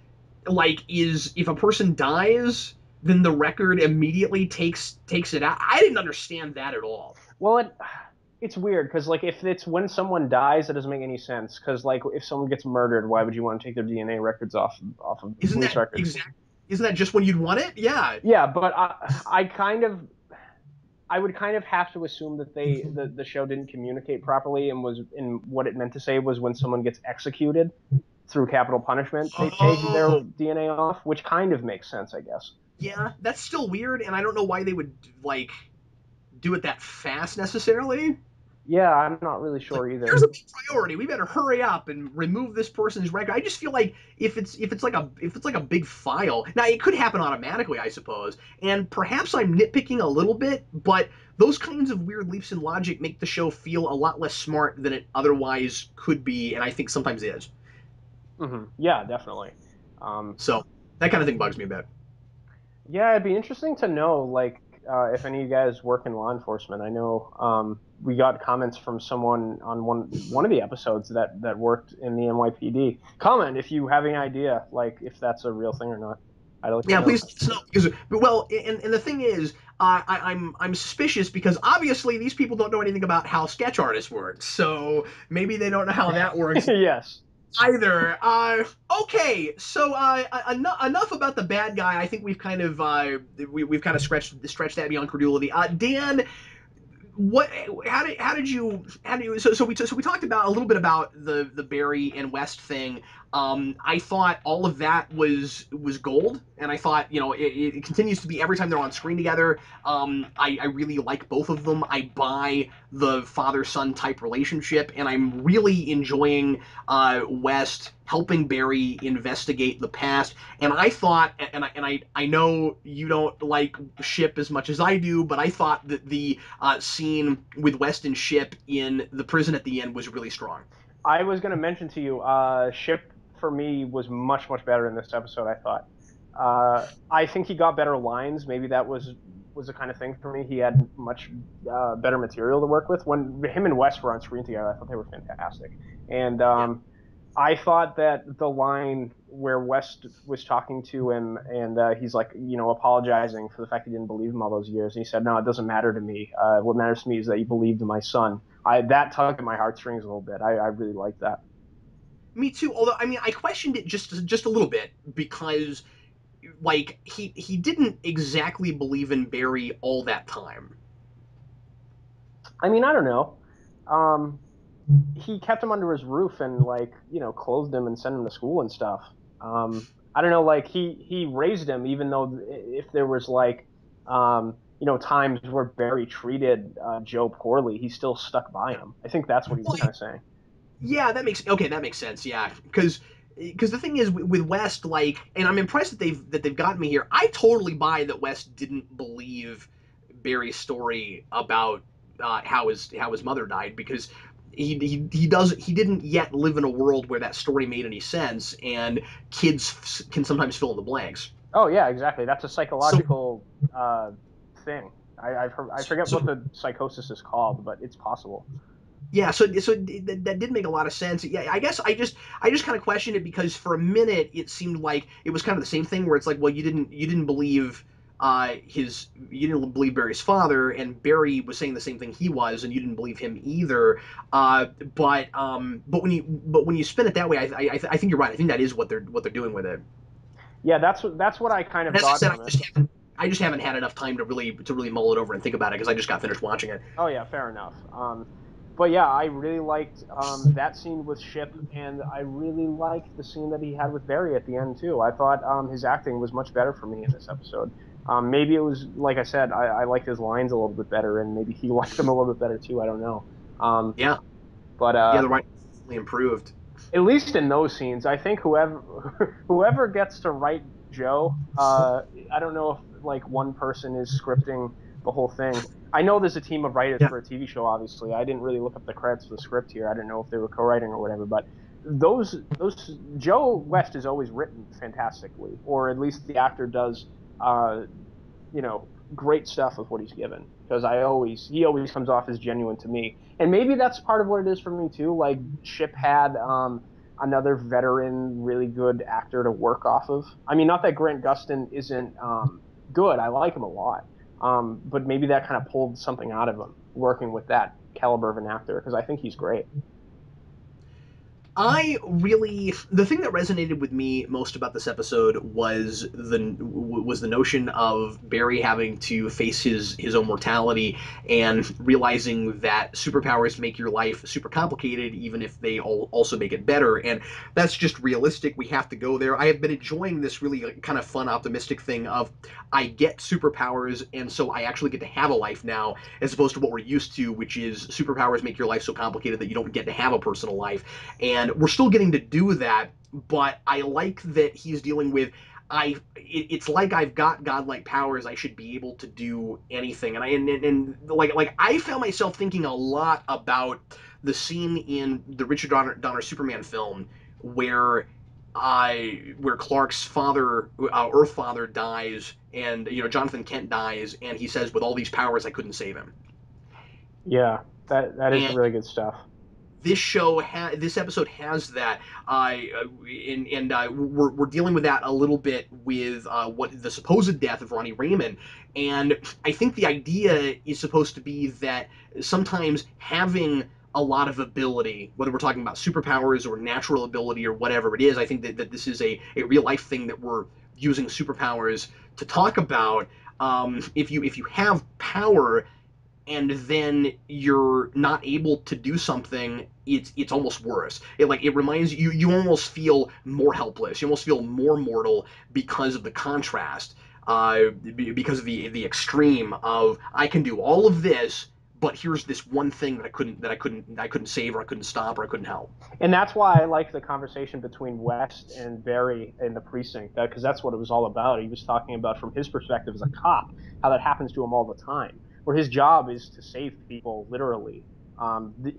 dies, then the record immediately takes it out? I didn't understand that at all. Well, it's weird because like if it's when someone dies, that doesn't make any sense. Because like if someone gets murdered, why would you want to take their DNA records off of Isn't police that records? exact? Isn't that just when you'd want it? Yeah. Yeah, but I would kind of have to assume that the show didn't communicate properly and what it meant to say was when someone gets executed through capital punishment, they take their Oh, DNA off, which kind of makes sense, I guess. yeah. That's still weird, and I don't know why they would like do it that fast necessarily. Yeah, I'm not really Like, sure there's either. a big priority. We better hurry up and remove this person's record. I just feel like if it's like a big file. Now it could happen automatically, I suppose. And perhaps I'm nitpicking a little bit, but those kinds of weird leaps in logic make the show feel a lot less smart than it otherwise could be, and I think sometimes is. Yeah, definitely. Um, So that kind of thing bugs me a bit. yeah, it'd be interesting to know, like, if any of you guys work in law enforcement. I know we got comments from someone on one of the episodes that worked in the NYPD. Comment if you have any idea, like, if that's a real thing or not. I'd like to Yeah, know. please let us know because well, and the thing is, I'm suspicious because obviously these people don't know anything about how sketch artists work, so maybe they don't know how that works Yes. either. Okay, so enough about the bad guy. I think we've kind of we've kind of stretched that beyond credulity. Dan, what how did you so we talked about a little bit about the Barry and West thing. I thought all of that was gold, and I thought you know it continues to be every time they're on screen together. I really like both of them. I buy the father son type relationship, and I'm really enjoying West helping Barry investigate the past. And I thought, and I know you don't like Ship as much as I do, but I thought that the scene with West and Ship in the prison at the end was really strong. I was going to mention to you, Ship for me was much better in this episode. I thought. I think he got better lines. Maybe that was the kind of thing for me. He had much better material to work with. When him and Wes were on screen together, I thought they were fantastic. And Yeah. I thought that the line where West was talking to him and he's like, you know, apologizing for the fact he didn't believe him all those years, and he said, "No, it doesn't matter to me. What matters to me is that you believed in my son." That tugged at my heartstrings a little bit. I really liked that. Me too. Although I mean, I questioned it just a little bit because like he didn't exactly believe in Barry all that time. I mean, I don't know. Um, he kept him under his roof and like you know clothed him and sent him to school and stuff. I don't know, like he raised him even though if there was like you know times where Barry treated Joe poorly, he still stuck by Yeah. him. I think that's what he was Well, kind of saying. yeah, that makes sense. Yeah, because the thing is with West, like, and I'm impressed that they've gotten me here. I totally buy that West didn't believe Barry's story about how his mother died because he didn't yet live in a world where that story made any sense, and kids can sometimes fill in the blanks. Oh yeah, exactly. That's a So psychological thing. I've heard, I forget what so the psychosis is called, but it's possible. yeah, that did make a lot of sense. Yeah, I guess I just kind of questioned it because for a minute it seemed like it was kind of the same thing where it's like, well, you didn't believe you didn't believe Barry's father, and Barry was saying the same thing he was, and you didn't believe him either. But when you spin it that way, I think you're right. I think that is what they're doing with it. Yeah, that's what I kind And of as I got said, from it. I just haven't had enough time to really mull it over and think about it because I just got finished watching it. Oh yeah, fair enough. But yeah, I really liked that scene with Ship, and I really liked the scene that he had with Barry at the end too. I thought his acting was much better for me in this episode. Maybe it was like I said, I liked his lines a little bit better, and maybe he liked them a little bit better too. I don't know. Um, Yeah, but yeah, the writing definitely improved. at least in those scenes, I think whoever gets to write Joe, I don't know if like one person is scripting the whole thing. I know there's a team of writers Yeah. for a TV show. Obviously, I didn't really look up the credits for the script here. I didn't know if they were co-writing or whatever. But those Joe West is always written fantastically, or at least the actor does. Uh, great stuff with what he's given because he always comes off as genuine to me, and maybe that's part of what it is for me too. Like Ship had another veteran, really good actor to work off of. I mean, not that Grant Gustin isn't good. I like him a lot, but maybe that kind of pulled something out of him working with that caliber of an actor because I think he's great. The thing that resonated with me most about this episode was the notion of Barry having to face his own mortality and realizing that superpowers make your life super complicated, even if they also make it better. And that's just realistic. We have to go there. I have been enjoying this really kind of fun, optimistic thing of I get superpowers, and so I actually get to have a life now, as opposed to what we're used to, which is superpowers make your life so complicated that you don't get to have a personal life. And we're still getting to do that, but I like that he's dealing with it's like I've got godlike powers. I should be able to do anything, and like I found myself thinking a lot about the scene in the Richard Donner Superman film where where Clark's father, Earth father, dies, and Jonathan Kent dies, and he says, "With all these powers, I couldn't save him." Yeah, that is And really good stuff. this episode has that, we're dealing with that a little bit with what the supposed death of Ronnie Raymond, and I think the idea is supposed to be that sometimes having a lot of ability, whether we're talking about superpowers or natural ability or whatever it is, I think that this is a real life thing that we're using superpowers to talk about. If you have power and then you're not able to do something, it's almost worse. It reminds you almost feel more helpless. You almost feel more mortal because of the contrast, because of the extreme of I can do all of this, but here's this one thing I couldn't save or I couldn't stop or I couldn't help. And that's why I like the conversation between West and Barry in the precinct, because that's what it was all about. He was talking about from his perspective as a cop, how that happens to him all the time, where his job is to save people literally.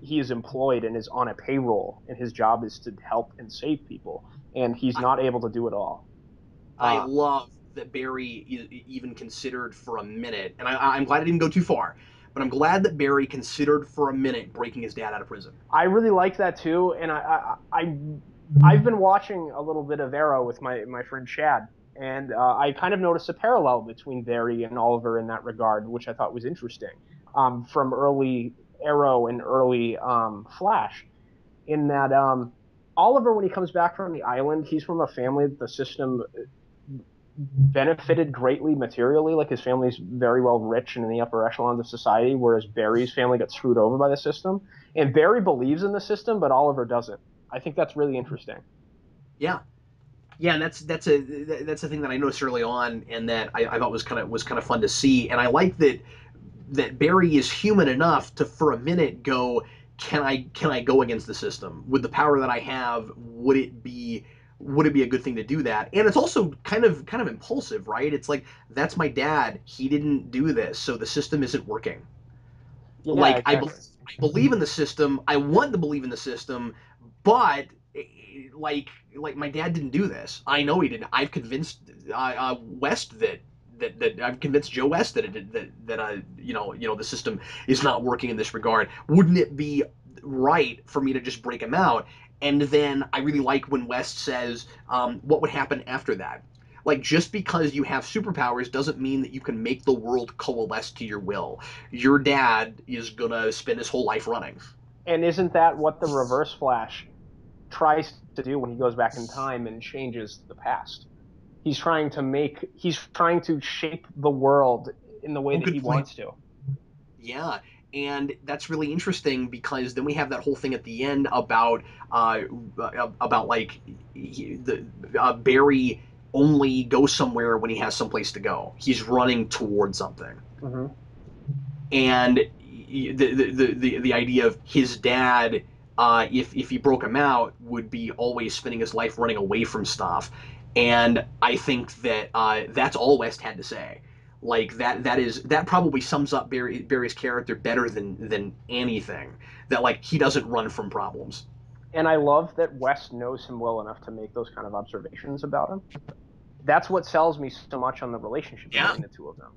He is employed and is on a payroll, and his job is to help and save people, and he's I, not able to do it all. I Uh, love that Barry even considered for a minute, and I'm glad I didn't go too far, but I'm glad that Barry considered for a minute breaking his dad out of prison. I really like that too, and I've been watching a little bit of Arrow with my friend Chad, and I kind of noticed a parallel between Barry and Oliver in that regard, which I thought was interesting, from early Arrow and early Flash, in that Oliver, when he comes back from the island, he's from a family that the system benefited greatly materially. Like his family's very well rich and in the upper echelons of society, whereas Barry's family got screwed over by the system. And Barry believes in the system, but Oliver doesn't. I think that's really interesting. Yeah, yeah, and that's a thing that I noticed early on, and that I thought was kind of fun to see. And I like that Barry is human enough to for a minute go, can I go against the system with the power that I have? Would it be a good thing to do that? And it's also kind of impulsive, right? It's like that's my dad. He didn't do this, so the system isn't working. Yeah, Like exactly. believe in the system. I want to believe in the system, but like my dad didn't do this. I know he didn't. I've convinced West that I've convinced Joe West that the system is not working in this regard. Wouldn't it be right for me to just break him out? And then I really like when West says, what would happen after that? Like, just because you have superpowers doesn't mean that you can make the world coalesce to your will. Your dad is gonna spend his whole life running. And isn't that what the Reverse Flash tries to do when he goes back in time and changes the past? He's trying to shape the world in the way Oh, that good he point. wants to. Yeah, and that's really interesting because then we have that whole thing at the end about like Barry only goes somewhere when he has someplace to go. He's running towards something, Mm-hmm. and the idea of his dad, if he broke him out, would be always spending his life running away from stuff. And I think that that's all West had to say. Like that probably sums up Barry's character better than anything. That like he doesn't run from problems. And I love that West knows him well enough to make those kind of observations about him. That's what sells me so much on the relationship Yeah. between the two of them.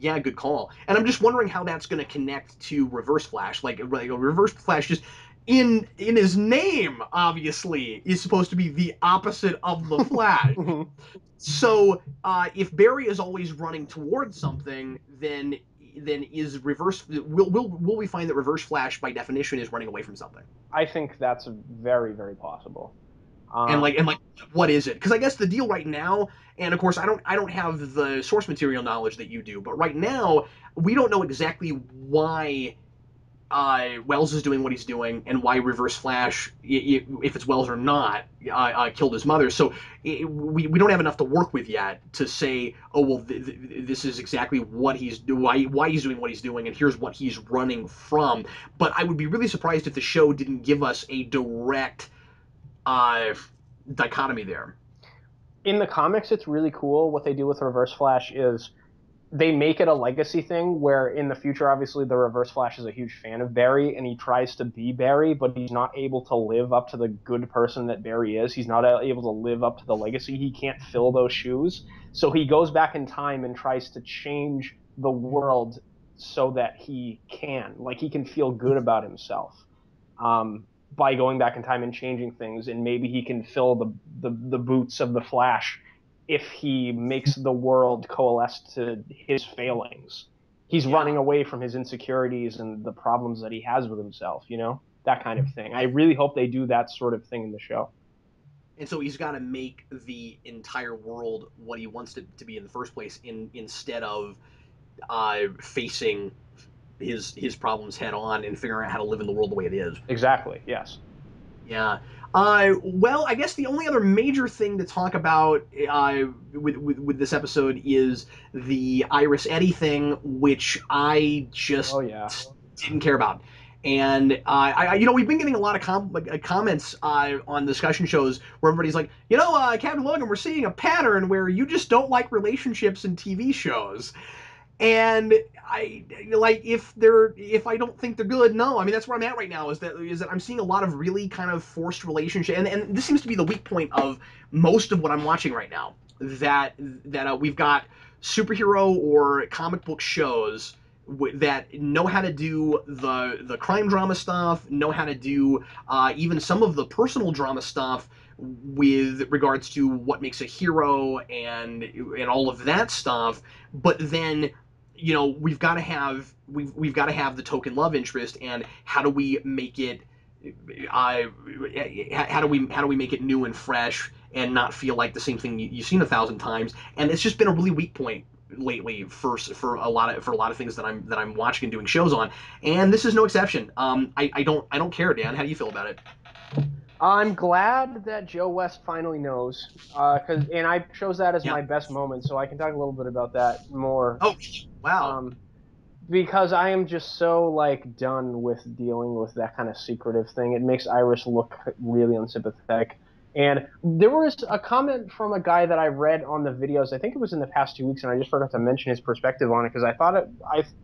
Yeah, good call. And I'm just wondering how that's going to connect to Reverse Flash. Like Reverse Flash just in his name obviously is supposed to be the opposite of the Flash. So if Barry is always running towards something, then is reverse will we find that Reverse Flash by definition is running away from something? I think that's very, very possible. And like what is it? Because I guess the deal right now, and of course I don't have the source material knowledge that you do, but right now we don't know exactly why Wells is doing what he's doing and why Reverse Flash, if it's Wells or not, killed his mother. So we don't have enough to work with yet to say, oh well, this is exactly what he's doing, why he's doing what he's doing, and here's what he's running from. But I would be really surprised if the show didn't give us a direct uh, dichotomy there. In the comics, it's really cool. What they do with Reverse Flash is they make it a legacy thing where in the future, obviously, the Reverse Flash is a huge fan of Barry and he tries to be Barry, but he's not able to live up to the good person that Barry is. He's not able to live up to the legacy. He can't fill those shoes. So he goes back in time and tries to change the world so that he can. Like, he can feel good about himself. By going back in time and changing things, and maybe he can fill the boots of the Flash if he makes the world coalesce to his failings. He's running Yeah. away from his insecurities and the problems that he has with himself, that kind of thing. I really hope they do that sort of thing in the show. And so he's got to make the entire world what he wants it to be in the first place, instead of facing his problems head on and figuring out how to live in the world the way it is. Exactly. Yes. Yeah. Well, I guess the only other major thing to talk about with this episode is the Iris Eddie thing, which I Oh just yeah. didn't care about. And we've been getting a lot of comments on discussion shows where everybody's like, Captain Logan, we're seeing a pattern where you just don't like relationships in TV shows. And I like if I don't think they're good, no. I mean that's where I'm at right now is that I'm seeing a lot of really kind of forced relationship, and this seems to be the weak point of most of what I'm watching right now. That we've got superhero or comic book shows that know how to do the crime drama stuff, know how to do even some of the personal drama stuff with regards to what makes a hero and all of that stuff, but then we've got to have the token love interest, and how do we make it uh, how do we make it new and fresh and not feel like the same thing you've seen 1,000 times. And it's just been a really weak point lately for a lot of things that I'm watching and doing shows on, and this is no exception. I don't care, Dan. How do you feel about it? I'm glad that Joe West finally knows, and I chose that as Yeah. my best moment, so I can talk a little bit about that more. Oh, wow. Um, because I am just so like done with dealing with that kind of secretive thing. It makes Iris look really unsympathetic. And there was a comment from a guy that I read on the videos. I think it was in the past 2 weeks, and I just forgot to mention his perspective on it because I thought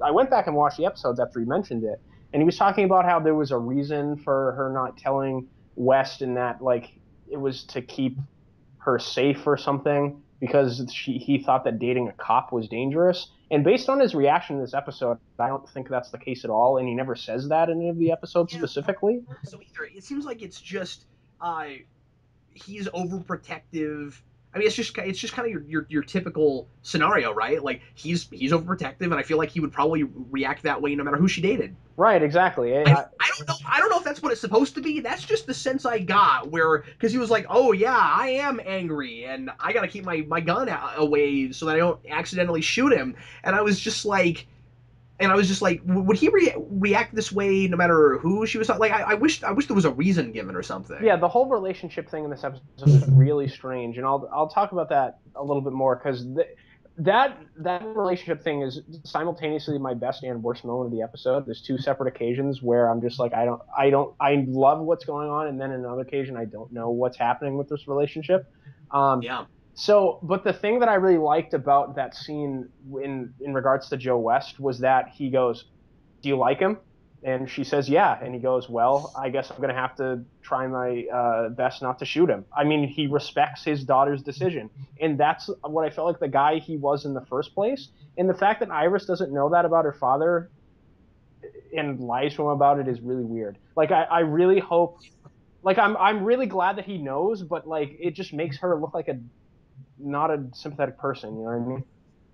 I went back and watched the episodes after he mentioned it, and he was talking about how there was a reason for her not telling West, and that like it was to keep her safe or something because he thought that dating a cop was dangerous. And based on his reaction in this episode, I don't think that's the case at all. And he never says that in any of the episodes Yeah, specifically. so either it seems like it's just uh, he's overprotective. I mean, it's just kind of your typical scenario, right? Like he's overprotective, and I feel like he would probably react that way no matter who she dated. Right, exactly. I don't know if that's what it's supposed to be. That's just the sense I got, where because he was like, oh yeah, I am angry, and I gotta keep my gun away so that I don't accidentally shoot him. And I was just like, would he react this way no matter who she was talking? Like, I wish there was a reason given or something. Yeah, the whole relationship thing in this episode is really strange, and I'll talk about that a little bit more because that relationship thing is simultaneously my best and worst moment of the episode. There's two separate occasions where I'm just like I love what's going on, and then in another occasion I don't know what's happening with this relationship. Um, Yeah. but the thing that I really liked about that scene in regards to Joe West was that he goes, "Do you like him?" And she says, "Yeah." And he goes, "Well, I guess I'm going to have to try my best not to shoot him." I mean, he respects his daughter's decision. And that's what I felt like the guy he was in the first place. And the fact that Iris doesn't know that about her father and lies to him about it is really weird. Like, I really hope, like, I'm really glad that he knows, but, like, it just makes her look like a not a sympathetic person. You know what I mean?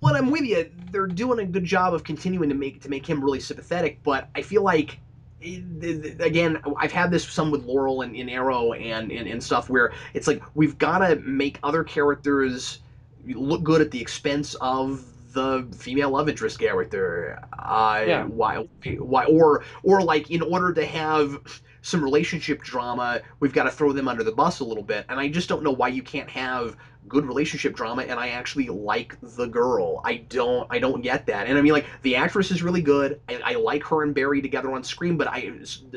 Well, I'm with you. They're doing a good job of continuing to make him really sympathetic, but I feel like again, I've had this some with Laurel and in Arrow and stuff where it's like we've got to make other characters look good at the expense of the female love interest character. Yeah. Why, or like in order to have some relationship drama, we've got to throw them under the bus a little bit. And I just don't know why you can't have good relationship drama and I actually like the girl. I don't get that. And I mean like the actress is really good. I like her and Barry together on screen, but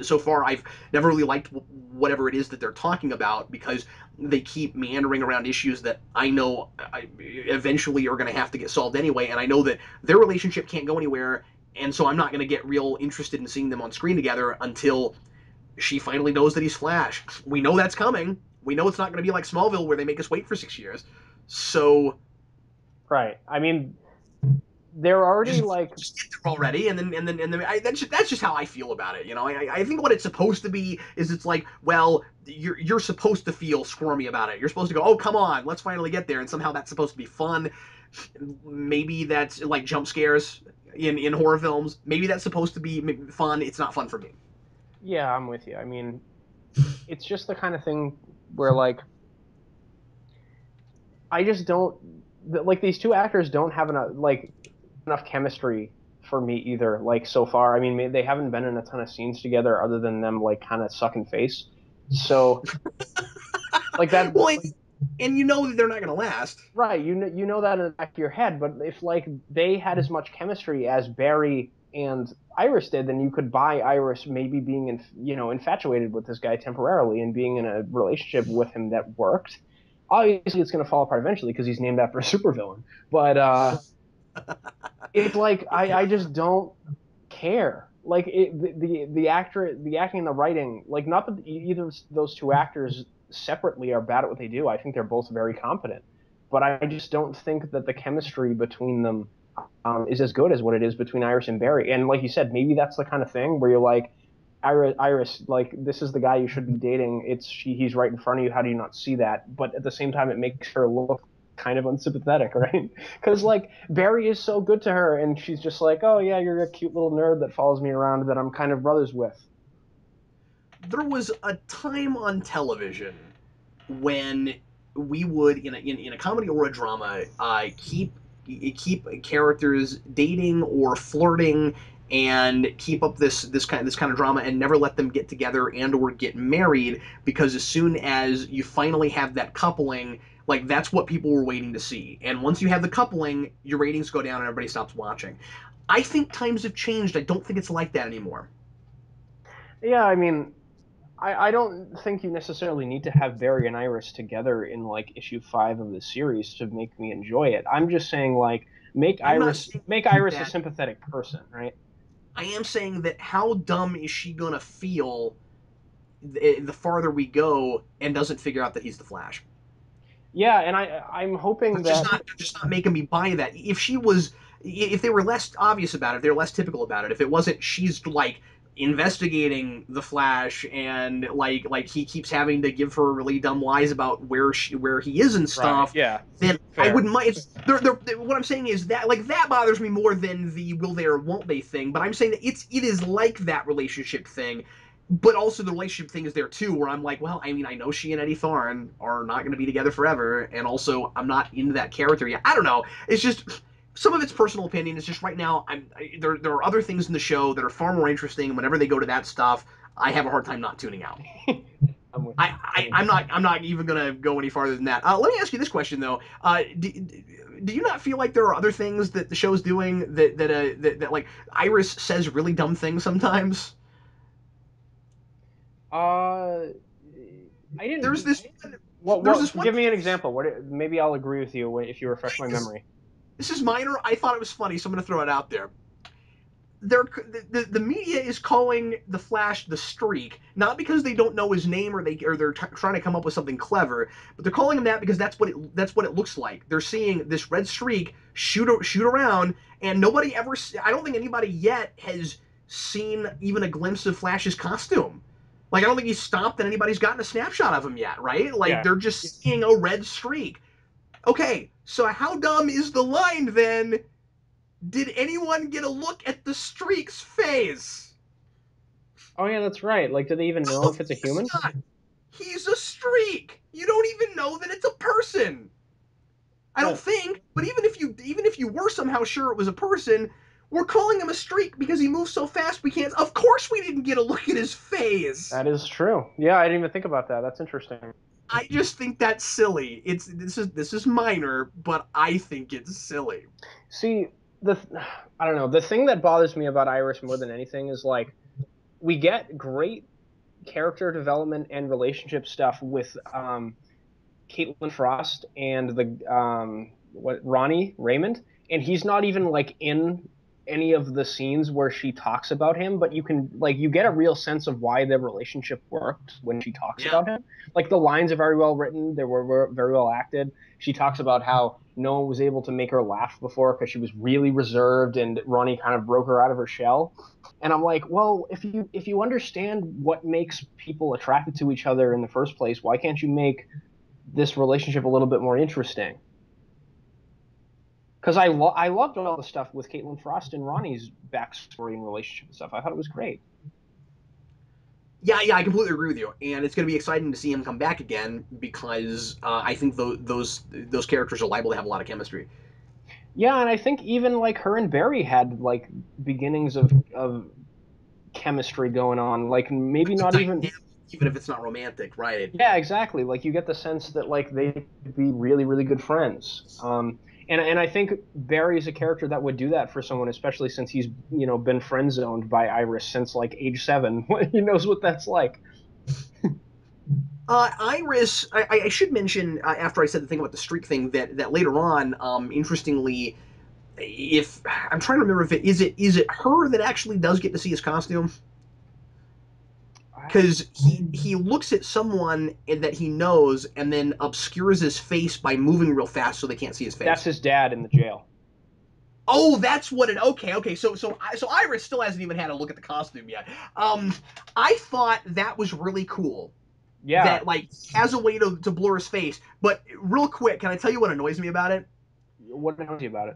so far I've never really liked whatever it is that they're talking about because they keep meandering around issues that I know eventually are going to have to get solved anyway, and I know that their relationship can't go anywhere, and so I'm not going to get real interested in seeing them on screen together until she finally knows that he's Flash. We know that's coming. We know it's not going to be like Smallville where they make us wait for 6 years. So Right. I mean, they're already just like just get there already, and then that's just how I feel about it. I think what it's supposed to be is it's like, well, you're supposed to feel squirmy about it. You're supposed to go, oh come on, let's finally get there, and somehow that's supposed to be fun. Maybe that's like jump scares in horror films. Maybe that's supposed to be fun. It's not fun for me. yeah, I'm with you. I mean, it's just the kind of thing where like I just don't like these two actors don't have enough chemistry for me either. Like so far, I mean, they haven't been in a ton of scenes together other than them like kind of sucking face. So like that, Well, and you know that they're not going to last. right? You know that in the back of your head. But if like they had as much chemistry as Barry and Iris did, then you could buy Iris maybe being infatuated with this guy temporarily and being in a relationship with him that worked. Obviously, it's going to fall apart eventually because he's named after a supervillain. But it's like I just don't care. Like the actor, the acting and the writing, like not that either of those two actors separately are bad at what they do. I think they're both very competent, but I just don't think that the chemistry between them is as good as what it is between Iris and Barry. And like you said, maybe that's the kind of thing where you're like, Iris, like this is the guy you should be dating. He's right in front of you. How do you not see that? But at the same time, it makes her look kind of unsympathetic, right? Because like Barry is so good to her, and she's just like, oh yeah, you're a cute little nerd that follows me around that I'm kind of brothers with. There was a time on television when we would in a comedy or a drama keep characters dating or flirting and keep up this kind of drama and never let them get together and or get married because as soon as you finally have that coupling, like that's what people were waiting to see, and once you have the coupling your ratings go down and everybody stops watching. I think times have changed. I don't think it's like that anymore. Yeah, I mean, I don't think you necessarily need to have Barry and Iris together in like issue 5 of the series to make me enjoy it. I'm just saying like I'm not saying make do Iris a that. sympathetic person, right? I am saying that how dumb is she gonna feel the farther we go and doesn't figure out that he's the Flash? Yeah, and I'm hoping that They're just not making me buy that. If she was, if they were less obvious about it, if they were less typical about it, if it wasn't she's like investigating the Flash and like he keeps having to give her really dumb lies about where he is and right, stuff, yeah, then I fair. wouldn't mind. What I'm saying is that like that bothers me more than the will they or won't they thing. But I'm saying that it is like that relationship thing, but also the relationship thing is there too, where I'm like, well, I mean, I know she and Eddie Thorne are not going to be together forever, and also I'm not into that character yet. I don't know. It's just some of it's personal opinion. It's just right now, there are other things in the show that are far more interesting, and whenever they go to that stuff, I have a hard time not tuning out. I'm with I, you. I I'm not even gonna go any farther than that. Let me ask you this question though. Do you not feel like there are other things that the show's doing that like Iris says really dumb things sometimes? Uh, I There's didn't. this there's this What? one Give me thing. an example. What? Maybe I'll agree with you if you refresh my This, memory. this is minor. I thought it was funny, so I'm going to throw it out there. The media is calling the Flash the Streak, not because they don't know his name or they're trying to come up with something clever, but they're calling him that because that's what it looks like. They're seeing this red streak shoot around, and nobody ever. I don't think anybody yet has seen even a glimpse of Flash's costume. Like I don't think he's stopped and anybody's gotten a snapshot of him yet, right? Like Yeah. they're just seeing a red streak. Okay, so how dumb is the line then? Did anyone get a look at the streak's face? Oh yeah, that's right. Like, do they even know Of if it's a course human? not. He's a streak. You don't even know that it's a person. I don't That think. But even if you were somehow sure it was a person, we're calling him a streak because he moves so fast we can't. Of course, we didn't get a look at his face. that is true. Yeah, I didn't even think about that. That's interesting. I just think that's silly. This is minor, but I think it's silly. See, I don't know. The thing that bothers me about Iris more than anything is like we get great character development and relationship stuff with Caitlin Frost and the what Ronnie Raymond, and he's not even like in any of the scenes where she talks about him, but you can like you get a real sense of why their relationship worked when she talks Yeah. about him. Like the lines are very well written, were very well acted. She talks about how no one was able to make her laugh before because she was really reserved, and Ronnie kind of broke her out of her shell. And I'm like, well, if you understand what makes people attracted to each other in the first place, why can't you make this relationship a little bit more interesting? Because I loved all the stuff with Caitlin Frost and Ronnie's backstory and relationship and stuff. I thought it was great. Yeah, yeah, I completely agree with you, and it's going to be exciting to see him come back again because I think those characters are liable to have a lot of chemistry. Yeah, and I think even like her and Barry had like beginnings of chemistry going on. Like maybe The not even. dynamic, even if it's not romantic, right? Yeah, exactly. Like you get the sense that like they could be really, really good friends. And I think Barry's a character that would do that for someone, especially since he's been friend zoned by Iris since like age 7. He knows what that's like. Iris, I should mention after I said the thing about the streak thing that later on, interestingly, if I'm trying to remember if it her that actually does get to see his costume I, because he looks at someone that he knows and then obscures his face by moving real fast so they can't see his that's face. his dad in the jail. Oh, that's what it. Okay. So Iris still hasn't even had a look at the costume yet. I thought that was really cool. Yeah. That like has a way to blur his face. But real quick, can I tell you what annoys me about it? What knows you about it?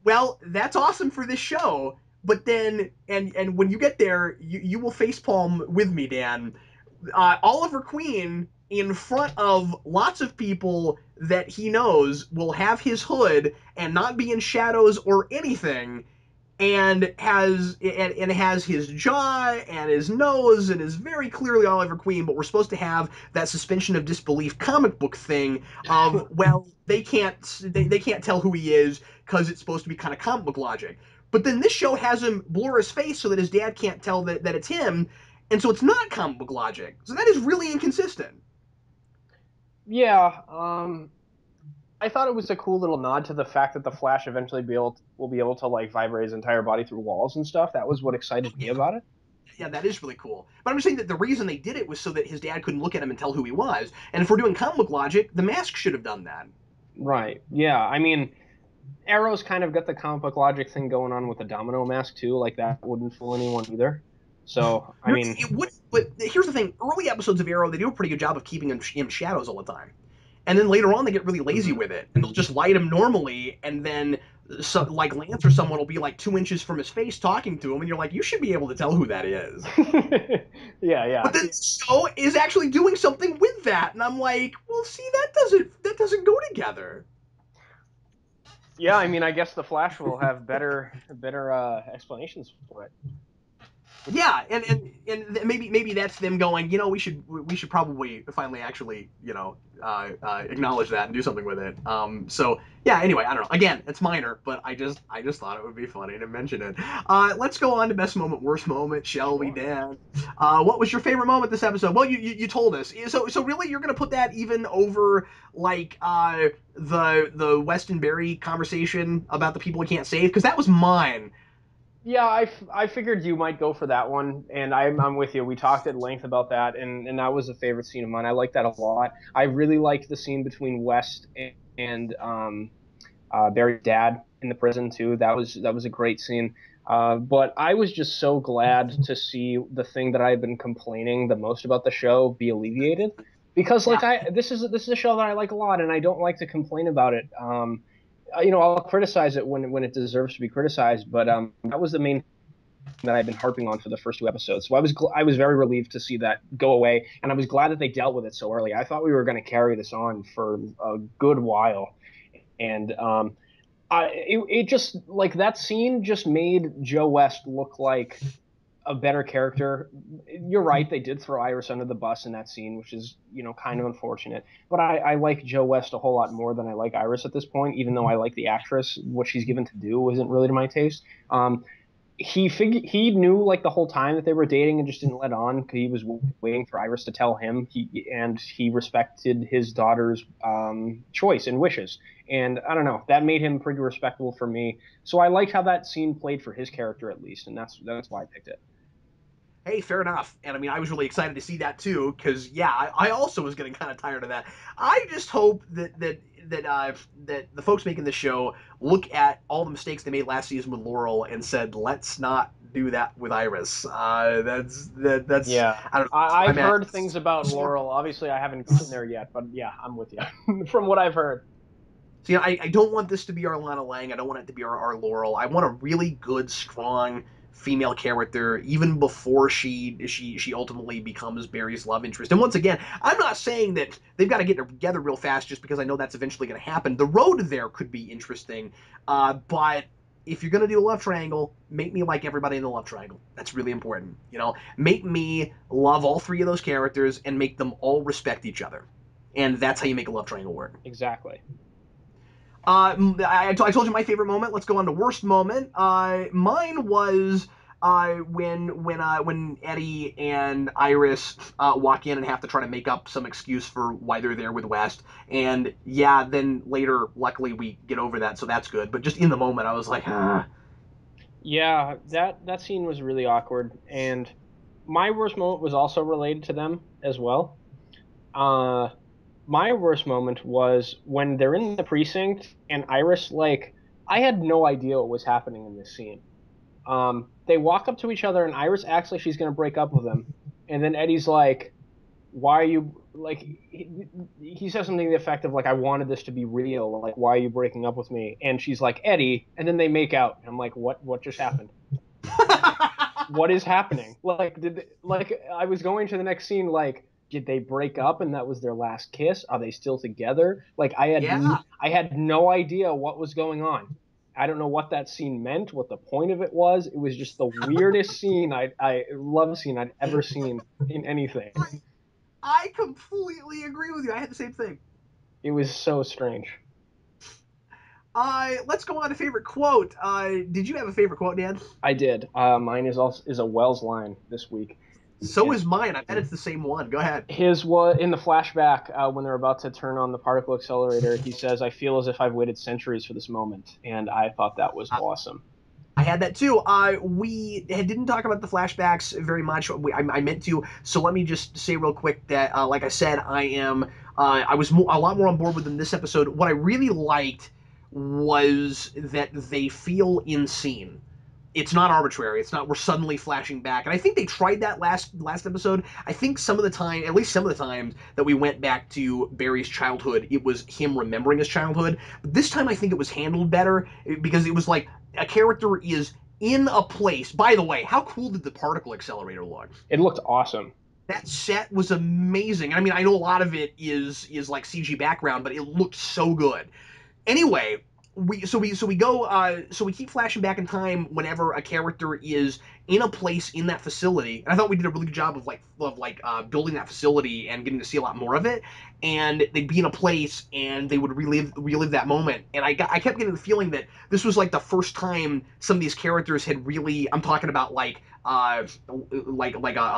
Well, that's awesome for this show. But then, and when you get there, you will facepalm with me, Dan. Oliver Queen, in front of lots of people that he knows, will have his hood and not be in shadows or anything, and has his jaw and his nose and is very clearly Oliver Queen, but we're supposed to have that suspension of disbelief comic book thing of well they can't tell who he is because it's supposed to be kind of comic book logic. But then this show has him blur his face so that his dad can't tell that it's him, and so it's not comic book logic. So that is really inconsistent. Yeah. I thought it was a cool little nod to the fact that the Flash eventually will be able to like vibrate his entire body through walls and stuff. That was what excited me Yeah, about it. yeah, that is really cool. But I'm just saying that the reason they did it was so that his dad couldn't look at him and tell who he was. And if we're doing comic book logic, the mask should have done that. Right. Yeah. I mean, Arrow's kind of got the comic book logic thing going on with the domino mask too. Like that wouldn't fool anyone either. So, I mean, It would, but here's the thing: early episodes of Arrow, they do a pretty good job of keeping him in shadows all the time. And then later on, they get really lazy mhm. with it, and they'll just light him normally, and then like Lance or someone will be like 2 inches from his face talking to him, and you're like, you should be able to tell who that is. Yeah, But yeah. then So is actually doing something with that, and I'm like, well, see, that doesn't go together. Yeah, I mean, I guess the Flash will have better explanations for it. Which Yeah, and maybe that's them going, we should probably finally actually acknowledge that and do something with it. So yeah. Anyway, I don't know. Again, it's minor, but I just thought it would be funny to mention it. Let's go on to best moment, worst moment, shall we, sure. Dan? What was your favorite moment this episode? Well, you told us. So really, you're gonna put that even over like the Weston Berry conversation about the people we can't save, because that was mine. Yeah, I figured you might go for that one, and I'm with you. We talked at length about that, and that was a favorite scene of mine. I like that a lot. I really liked the scene between West and Barry's dad in the prison too. That was a great scene. But I was just so glad to see the thing that I've been complaining the most about the show be alleviated, because Yeah. like this is a show that I like a lot, and I don't like to complain about it. I'll criticize it when it deserves to be criticized, but that was the main that I've been harping on for the first two episodes. So I was very relieved to see that go away, and I was glad that they dealt with it so early. I thought we were going to carry this on for a good while, and it just like that scene just made Joe West look like a better character. You're right, they did throw Iris under the bus in that scene, which is kind of unfortunate. But I like Joe West a whole lot more than I like Iris at this point, even though I like the actress. What she's given to do isn't really to my taste. He knew like the whole time that they were dating and just didn't let on because he was waiting for Iris to tell him. He respected his daughter's choice and wishes, and I don't know, that made him pretty respectable for me. So I liked how that scene played for his character at least, and that's why I picked it. Hey, fair enough. And I mean, I was really excited to see that too, because yeah, I also was getting kind of tired of that. I just hope that the folks making the show look at all the mistakes they made last season with Laurel and said, let's not do that with Iris. That's Yeah, I don't know. I've I'm at heard things about Laurel. Obviously, I haven't gotten there yet, but yeah, I'm with you from what I've heard. See, I don't want this to be our Lana Lang. I don't want it to be our Laurel. I want a really good, strong female character, even before she ultimately becomes Barry's love interest. And once again, I'm not saying that they've got to get together real fast just because I know that's eventually going to happen. The road there could be interesting, but if you're going to do a love triangle, make me like everybody in the love triangle. That's really important. Make me love all three of those characters and make them all respect each other. And that's how you make a love triangle work. Exactly. I told you my favorite moment. Let's go on to worst moment. Mine was when Eddie and Iris walk in and have to try to make up some excuse for why they're there with West. And yeah, then later, luckily, we get over that, so that's good. But just in the moment, I was like, ah. Yeah, that scene was really awkward, and my worst moment was also related to them as well. Uh, my worst moment was when they're in the precinct and Iris, like, I had no idea what was happening in this scene. They walk up to each other and Iris acts like she's gonna break up with him, and then Eddie's like, "Why are you like?" He says something to the effect of like, "I wanted this to be real. Like, why are you breaking up with me?" And she's like, "Eddie," and then they make out. And I'm like, "What just happened? What is happening? Like, I was going to the next scene like." Did they break up and that was their last kiss? Are they still together? Like Yeah. I had no idea what was going on. I don't know what that scene meant, what the point of it was. It was just the weirdest scene I love scene I'd ever seen in anything. I completely agree with you. I had the same thing. It was so strange. Let's go on to favorite quote. Did you have a favorite quote, Dan? I did. Mine is also is a Wells line this week. So is mine. I bet it's the same one. Go ahead. His was in the flashback when they're about to turn on the particle accelerator. He says, "I feel as if I've waited centuries for this moment," and I thought that was awesome. I had that too. Didn't talk about the flashbacks very much. I meant to. So let me just say real quick that, like I said, I was a lot more on board with them this episode. What I really liked was that they feel in scene. It's not arbitrary. It's not we're suddenly flashing back. And I think they tried that last episode. I think some of the time, at least some of the times that we went back to Barry's childhood, it was him remembering his childhood. But this time I think it was handled better because it was like a character is in a place. By the way, how cool did the particle accelerator look? It looked awesome. That set was amazing. I mean, I know a lot of it is like CG background, but it looked so good. Anyway, we keep flashing back in time whenever a character is in a place in that facility, and I thought we did a really good job of building that facility and getting to see a lot more of it. And they'd be in a place and they would relive that moment, and I kept getting the feeling that this was like the first time some of these characters had really, I'm talking about like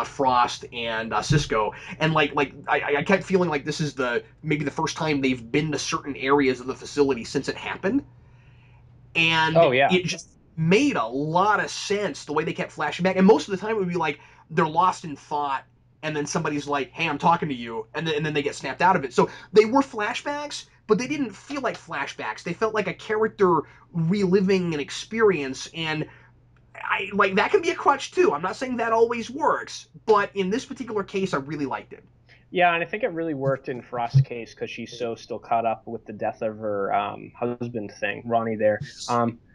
Frost and Cisco, and I kept feeling like this is maybe the first time they've been to certain areas of the facility since it happened, and Oh yeah. it just made a lot of sense the way they kept flashing back. And most of the time it would be like they're lost in thought, and then somebody's like, "Hey, I'm talking to you," and then they get snapped out of it. So they were flashbacks, but they didn't feel like flashbacks. They felt like a character reliving an experience, and I like that can be a crutch too. I'm not saying that always works, but in this particular case, I really liked it. Yeah, and I think it really worked in Frost's case because she's so still caught up with the death of her husband thing, Ronnie. There,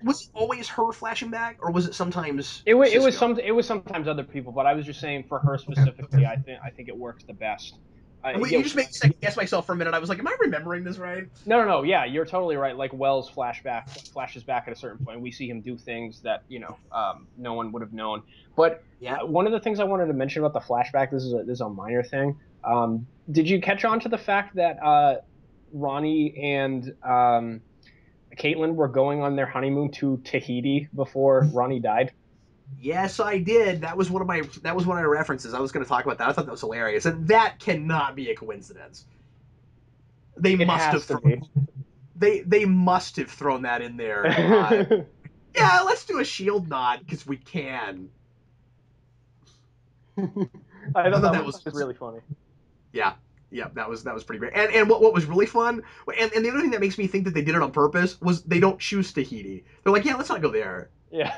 Was it always her flashing back, or was it sometimes it was Cisco? it was sometimes other people, but I was just saying for her Okay, specifically, I think it works the best. Wait, Yeah, you just made me second guess myself for a minute. I was like, "Am I remembering this right?" no, yeah, you're totally right. Like Wells flashes back at a certain point. We see him do things that no one would have known. But Yeah. one of the things I wanted to mention about the flashback, this is a minor thing. Did you catch on to the fact that Ronnie and Caitlin were going on their honeymoon to Tahiti before Ronnie died? Yes, I did. That was one of my references. I was going to talk about that. I thought that was hilarious, and that cannot be a coincidence. They It must have has to be. they must have thrown that in there. Yeah, let's do a shield nod because we can. I I thought thought that that was was really funny. yeah. Yeah, that was pretty great. And what was really fun, and the other thing that makes me think that they did it on purpose was they don't choose Tahiti. They're like, yeah, let's not go there. Yeah.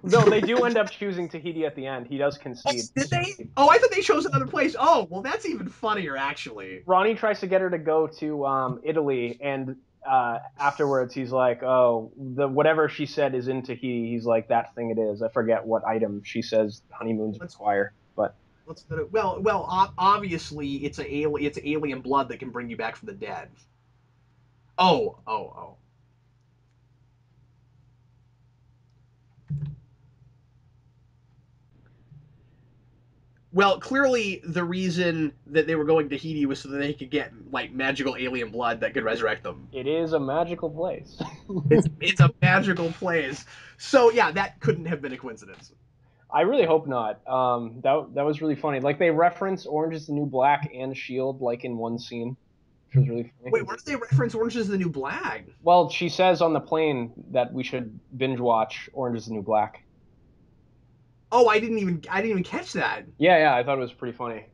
No, they do end up choosing Tahiti at the end. He does concede. Did they? Oh, I thought they chose another place. Oh, well, that's even funnier, actually. Ronnie tries to get her to go to Italy, and afterwards he's like, "Oh, the whatever she said is in Tahiti." He's like, "That thing it is." I forget what item she says honeymoons Let's require, but let's put it. Obviously, it's alien blood that can bring you back from the dead. Oh. Well, clearly the reason that they were going to Tahiti was so that they could get like magical alien blood that could resurrect them. it is a magical place. It's a magical place. So yeah, that couldn't have been a coincidence. I really hope not. That was really funny. Like they reference Orange is the New Black and Shield like in one scene, which was really funny. Wait, where do they reference Orange is the New Black? Well, she says on the plane that we should binge watch Orange is the New Black. Oh, I didn't even catch that. Yeah, I thought it was pretty funny.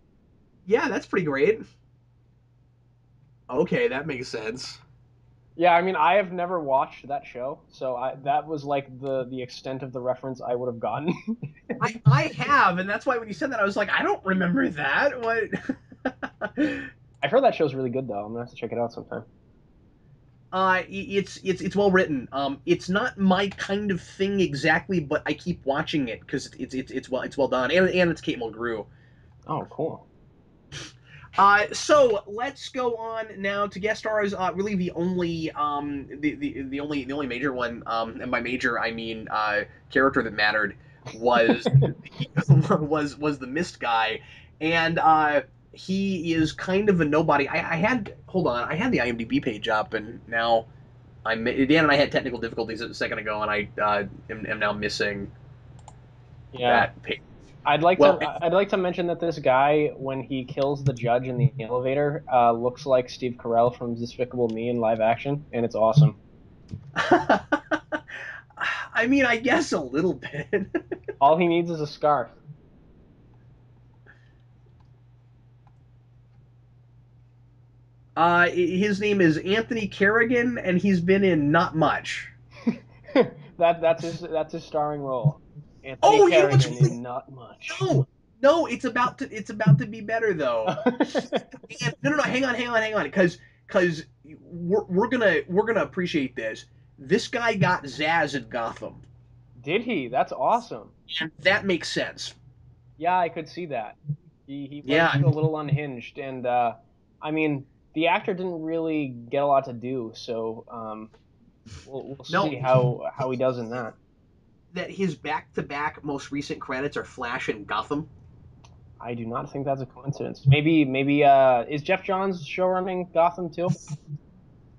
Yeah, that's pretty great. Okay, that makes sense. Yeah, I mean, I have never watched that show, so that was like the extent of the reference I would have gotten. I have, and that's why when you said that, I was like, I don't remember that. What? I've heard that show's really good though. I'm gonna have to check it out sometime. It's well written. It's not my kind of thing exactly, but I keep watching it because it's well done, and it's Kate Mulgrew. Oh, cool. So let's go on now to guest stars. Really, the only major one, and by major I mean character that mattered was was the Mist guy, and he is kind of a nobody. I had hold on, I had the IMDb page up, and now Dan and I had technical difficulties a second ago, and I am now missing Yeah, that page. Well, I'd like to mention that this guy, when he kills the judge in the elevator, looks like Steve Carell from Despicable Me in live action, and it's awesome. I mean, I guess a little bit. All he needs is a scarf. His name is Anthony Kerrigan, and he's been in not much. That's his starring role. Anthony Oh, you know what's Carrigan really in Not Much. no, no, it's about to be better though. No, no, no, hang on, because we're gonna appreciate this. This guy got Zaz in Gotham, Did he? That's awesome. and that makes sense. Yeah, I could see that. He was Yeah, a little unhinged, and I mean, the actor didn't really get a lot to do, so we'll no, see how he does in that. that his back-to-back most recent credits are Flash and Gotham. I do not think that's a coincidence. Maybe is Jeff Johns show running Gotham too?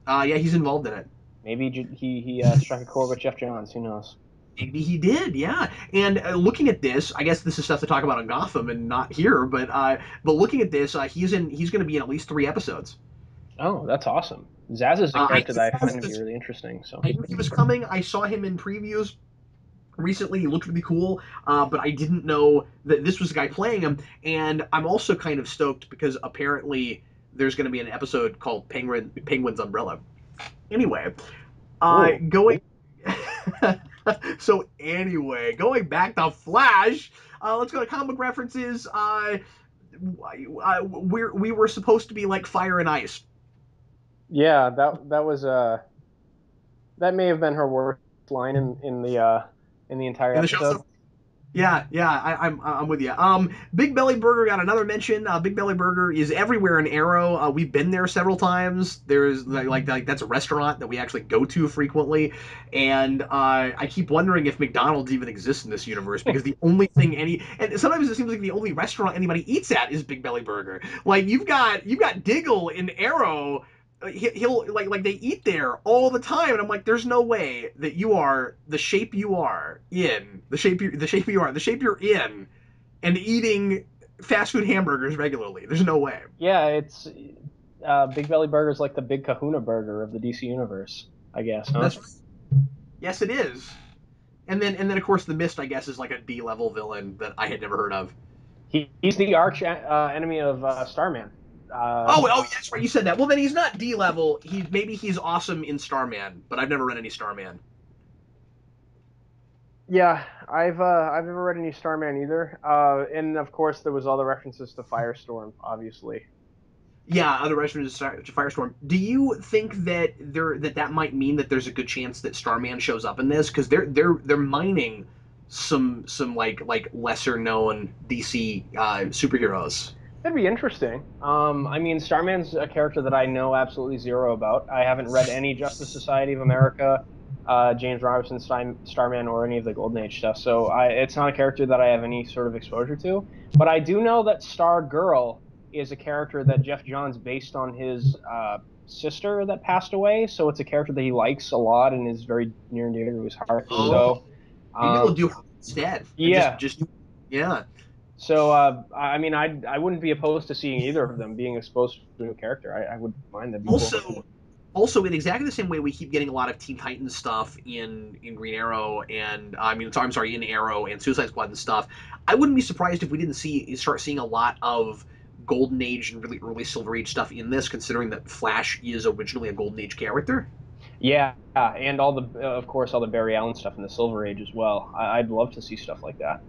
Yeah, he's involved in it. Maybe he struck a chord with Jeff Johns. Who knows? Maybe he did, yeah. And looking at this, I guess this is stuff to talk about on Gotham and not here. But looking at this, he's going to be in at least 3 episodes. Oh, that's awesome. Zaz is a I character that I find to be really interesting. So I knew he was coming. I saw him in previews recently. He looked really cool, but I didn't know that this was the guy playing him. And I'm also kind of stoked because apparently there's going to be an episode called Penguin's Umbrella. Anyway, cool. going. So anyway, going back to Flash, let's go to comic references. We were supposed to be like fire and ice. Yeah, that was that may have been her worst line in the entire In the show episode. stuff. Yeah, yeah, I'm with you. Big Belly Burger got another mention. Big Belly Burger is everywhere in Arrow. We've been there several times. There's like that's a restaurant that we actually go to frequently, and I keep wondering if McDonald's even exists in this universe because the only thing and sometimes it seems like the only restaurant anybody eats at is Big Belly Burger. Like you've got Diggle in Arrow, he'll like they eat there all the time, and I'm like, there's no way that you are the shape you are in the shape you're in, and eating fast food hamburgers regularly. There's no way. Yeah, it's Big Belly Burger is like the Big Kahuna Burger of the DC universe, I guess, huh? That's Yes, it is. And then of course the Mist, I guess, is like a D level villain that I had never heard of. He's the arch enemy of Starman. Oh, that's right. You said that. Well, then he's not D level. Maybe he's awesome in Starman, but I've never read any Starman. Yeah, I've never read any Starman either. And of course there was all the references to Firestorm, obviously. Yeah, other references to Firestorm. Do you think that might mean that there's a good chance that Starman shows up in this because they're mining some like lesser known DC superheroes? That'd be interesting. I mean, Starman's a character that I know absolutely zero about. I haven't read any Justice Society of America, James Robinson Starman, or any of the Golden Age stuff. So it's not a character that I have any sort of exposure to. But I do know that Star Girl is a character that Jeff Johns based on his sister that passed away. So it's a character that he likes a lot and is very near and dear to his heart. Oh, So, maybe they'll um, do her instead and just yeah. just yeah. So, I mean, I wouldn't be opposed to seeing either of them being exposed to a new character. I wouldn't mind. That'd be cool. Also, in exactly the same way we keep getting a lot of Teen Titans stuff in Green Arrow and I'm sorry, in Arrow and Suicide Squad and stuff, I wouldn't be surprised if we didn't start seeing a lot of Golden Age and really early Silver Age stuff in this, considering that Flash is originally a Golden Age character. Yeah, and of course, all the Barry Allen stuff in the Silver Age as well. I'd love to see stuff like that.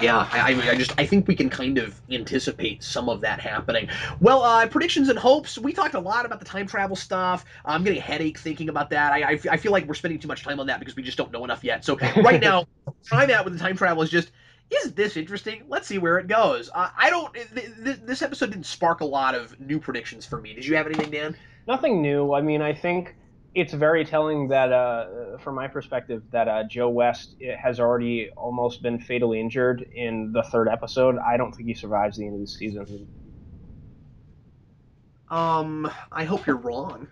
Yeah, I think we can kind of anticipate some of that happening. Well, predictions and hopes. We talked a lot about the time travel stuff. I'm getting a headache thinking about that. I feel like we're spending too much time on that because we just don't know enough yet. So right now, trying out with the time travel is this interesting? Let's see where it goes. I don't. This episode didn't spark a lot of new predictions for me. Did you have anything, Dan? Nothing new. I mean, I think it's very telling that, from my perspective, that Joe West has already almost been fatally injured in the third episode. I don't think he survives the end of the season. I hope you're wrong.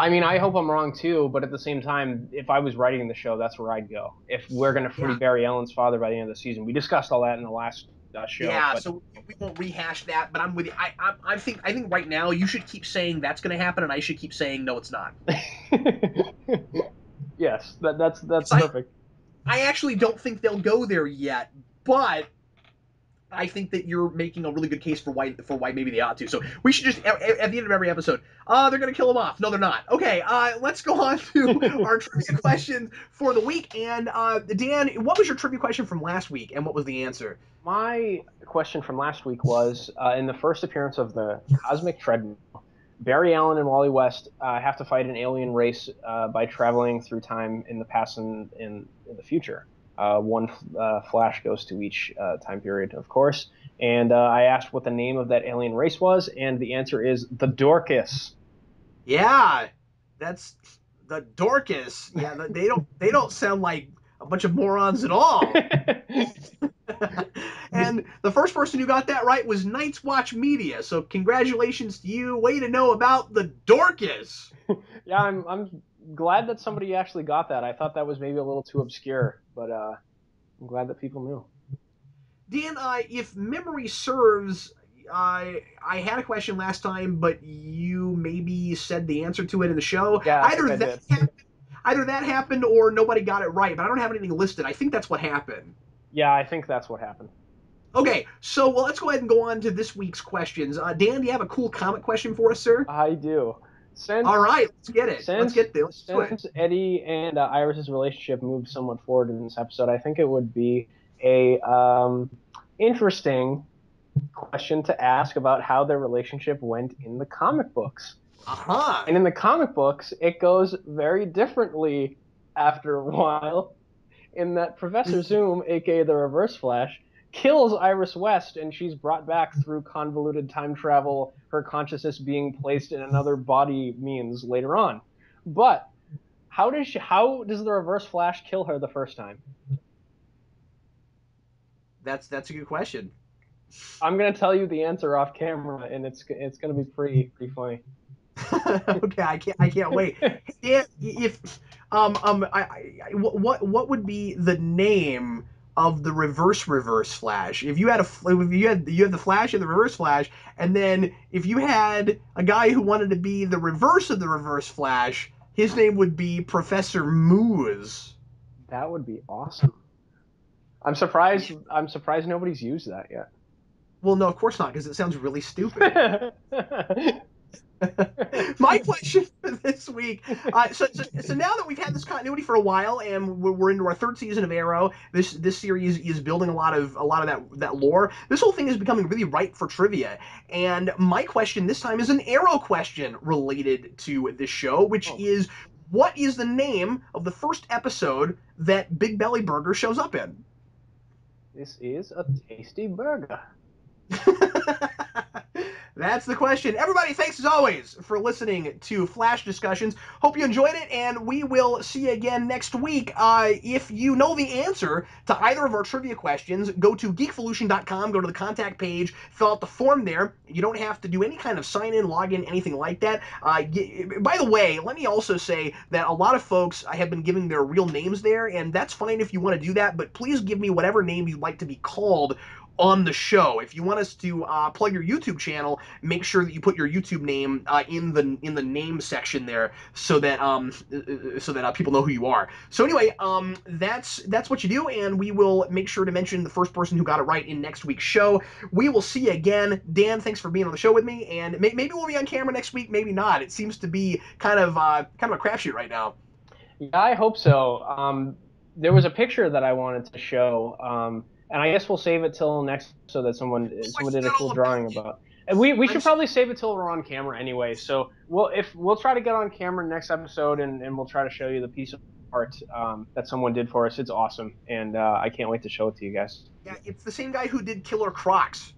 I mean, I hope I'm wrong too, but at the same time, if I was writing the show, that's where I'd go. If we're going to free Yeah. Barry Allen's father by the end of the season, we discussed all that in the last show, Yeah, but so we won't rehash that, but I'm with you. I think right now you should keep saying that's going to happen, and I should keep saying no, it's not. yes, that's 'Cause perfect. I actually don't think they'll go there yet, but I think that you're making a really good case for why maybe they ought to. So we should just at the end of every episode, they're gonna kill him off. No, they're not. Okay, let's go on to our trivia questions for the week. And Dan, what was your trivia question from last week, and what was the answer? My question from last week was in the first appearance of the Cosmic Treadmill, Barry Allen and Wally West have to fight an alien race by traveling through time in the past and in the future. One flash goes to each time period, of course. And I asked what the name of that alien race was, and the answer is the Dorcas. Yeah, that's the Dorcas. Yeah, they don't sound like a bunch of morons at all. And the first person who got that right was Night's Watch Media. So congratulations to you. Way to know about the Dorcas. Yeah, I'm glad that somebody actually got that. I thought that was maybe a little too obscure, but I'm glad that people knew. Dan, if memory serves, I had a question last time, but you maybe said the answer to it in the show. Yeah, I think I did. Either that happened or nobody got it right. But I don't have anything listed. I think that's what happened. Yeah, I think that's what happened. Okay, so well, let's go ahead and go on to this week's questions. Dan, do you have a cool comic question for us, sir? I do. All Since right, let's get it. Let's since get there. Let's do it. since Eddie and Iris's relationship moved somewhat forward in this episode, I think it would be a interesting question to ask about how their relationship went in the comic books. Uh-huh. And in the comic books, it goes very differently after a while, in that Professor Zoom, aka the Reverse Flash, kills Iris West, and she's brought back through convoluted time travel, her consciousness being placed in another body means later on. But how does the Reverse Flash kill her the first time? That's a good question. I'm gonna tell you the answer off camera, and it's gonna be pretty funny. Okay, I can't wait. Yeah, if what would be the name of the reverse Flash? If you had you had the Flash and the Reverse Flash, and then if you had a guy who wanted to be the reverse of the Reverse Flash, his name would be Professor Moose. That would be awesome. I'm surprised. I'm surprised nobody's used that yet. Well, no, of course not, because it sounds really stupid. My question for this week. So now that we've had this continuity for a while, and we're into our third season of Arrow, this series is building a lot of that lore. This whole thing is becoming really ripe for trivia. And my question this time is an Arrow question related to this show, which is, what is the name of the first episode that Big Belly Burger shows up in? This is a tasty burger. That's the question. Everybody, thanks as always for listening to Flash Discussions. Hope you enjoyed it, and we will see you again next week. If you know the answer to either of our trivia questions, go to geekvolution.com, go to the contact page, fill out the form there. You don't have to do any kind of sign-in, login, anything like that. By the way, let me also say that a lot of folks have been giving their real names there, and that's fine if you want to do that, but please give me whatever name you'd like to be called on the show. If you want us to plug your YouTube channel, make sure that you put your YouTube name in the name section there, so that people know who you are. So anyway, that's what you do, and we will make sure to mention the first person who got it right in next week's show. We will see you again. Dan, thanks for being on the show with me, and maybe we'll be on camera next week, maybe not. It seems to be kind of a crapshoot right now. Yeah, I hope so. There was a picture that I wanted to show. And I guess we'll save it till next so that someone did a cool drawing about. And we should probably save it till we're on camera anyway. So we'll try to get on camera next episode, and we'll try to show you the piece of art that someone did for us. It's awesome, and I can't wait to show it to you guys. Yeah, it's the same guy who did Killer Crocs,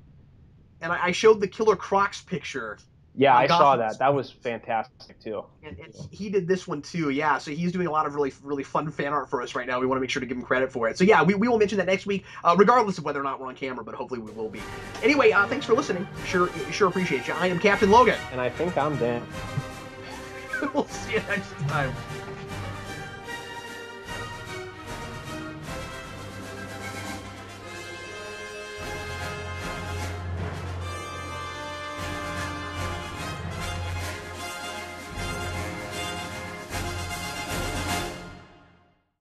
and I showed the Killer Crocs picture. Yeah, I saw that. That was fantastic too. And he did this one too, yeah. So he's doing a lot of really fun fan art for us right now. We want to make sure to give him credit for it. So yeah, we will mention that next week, regardless of whether or not we're on camera, but hopefully we will be. Anyway, thanks for listening. Sure appreciate you. I am Captain Logan. And I think I'm Dan. We'll see you next time.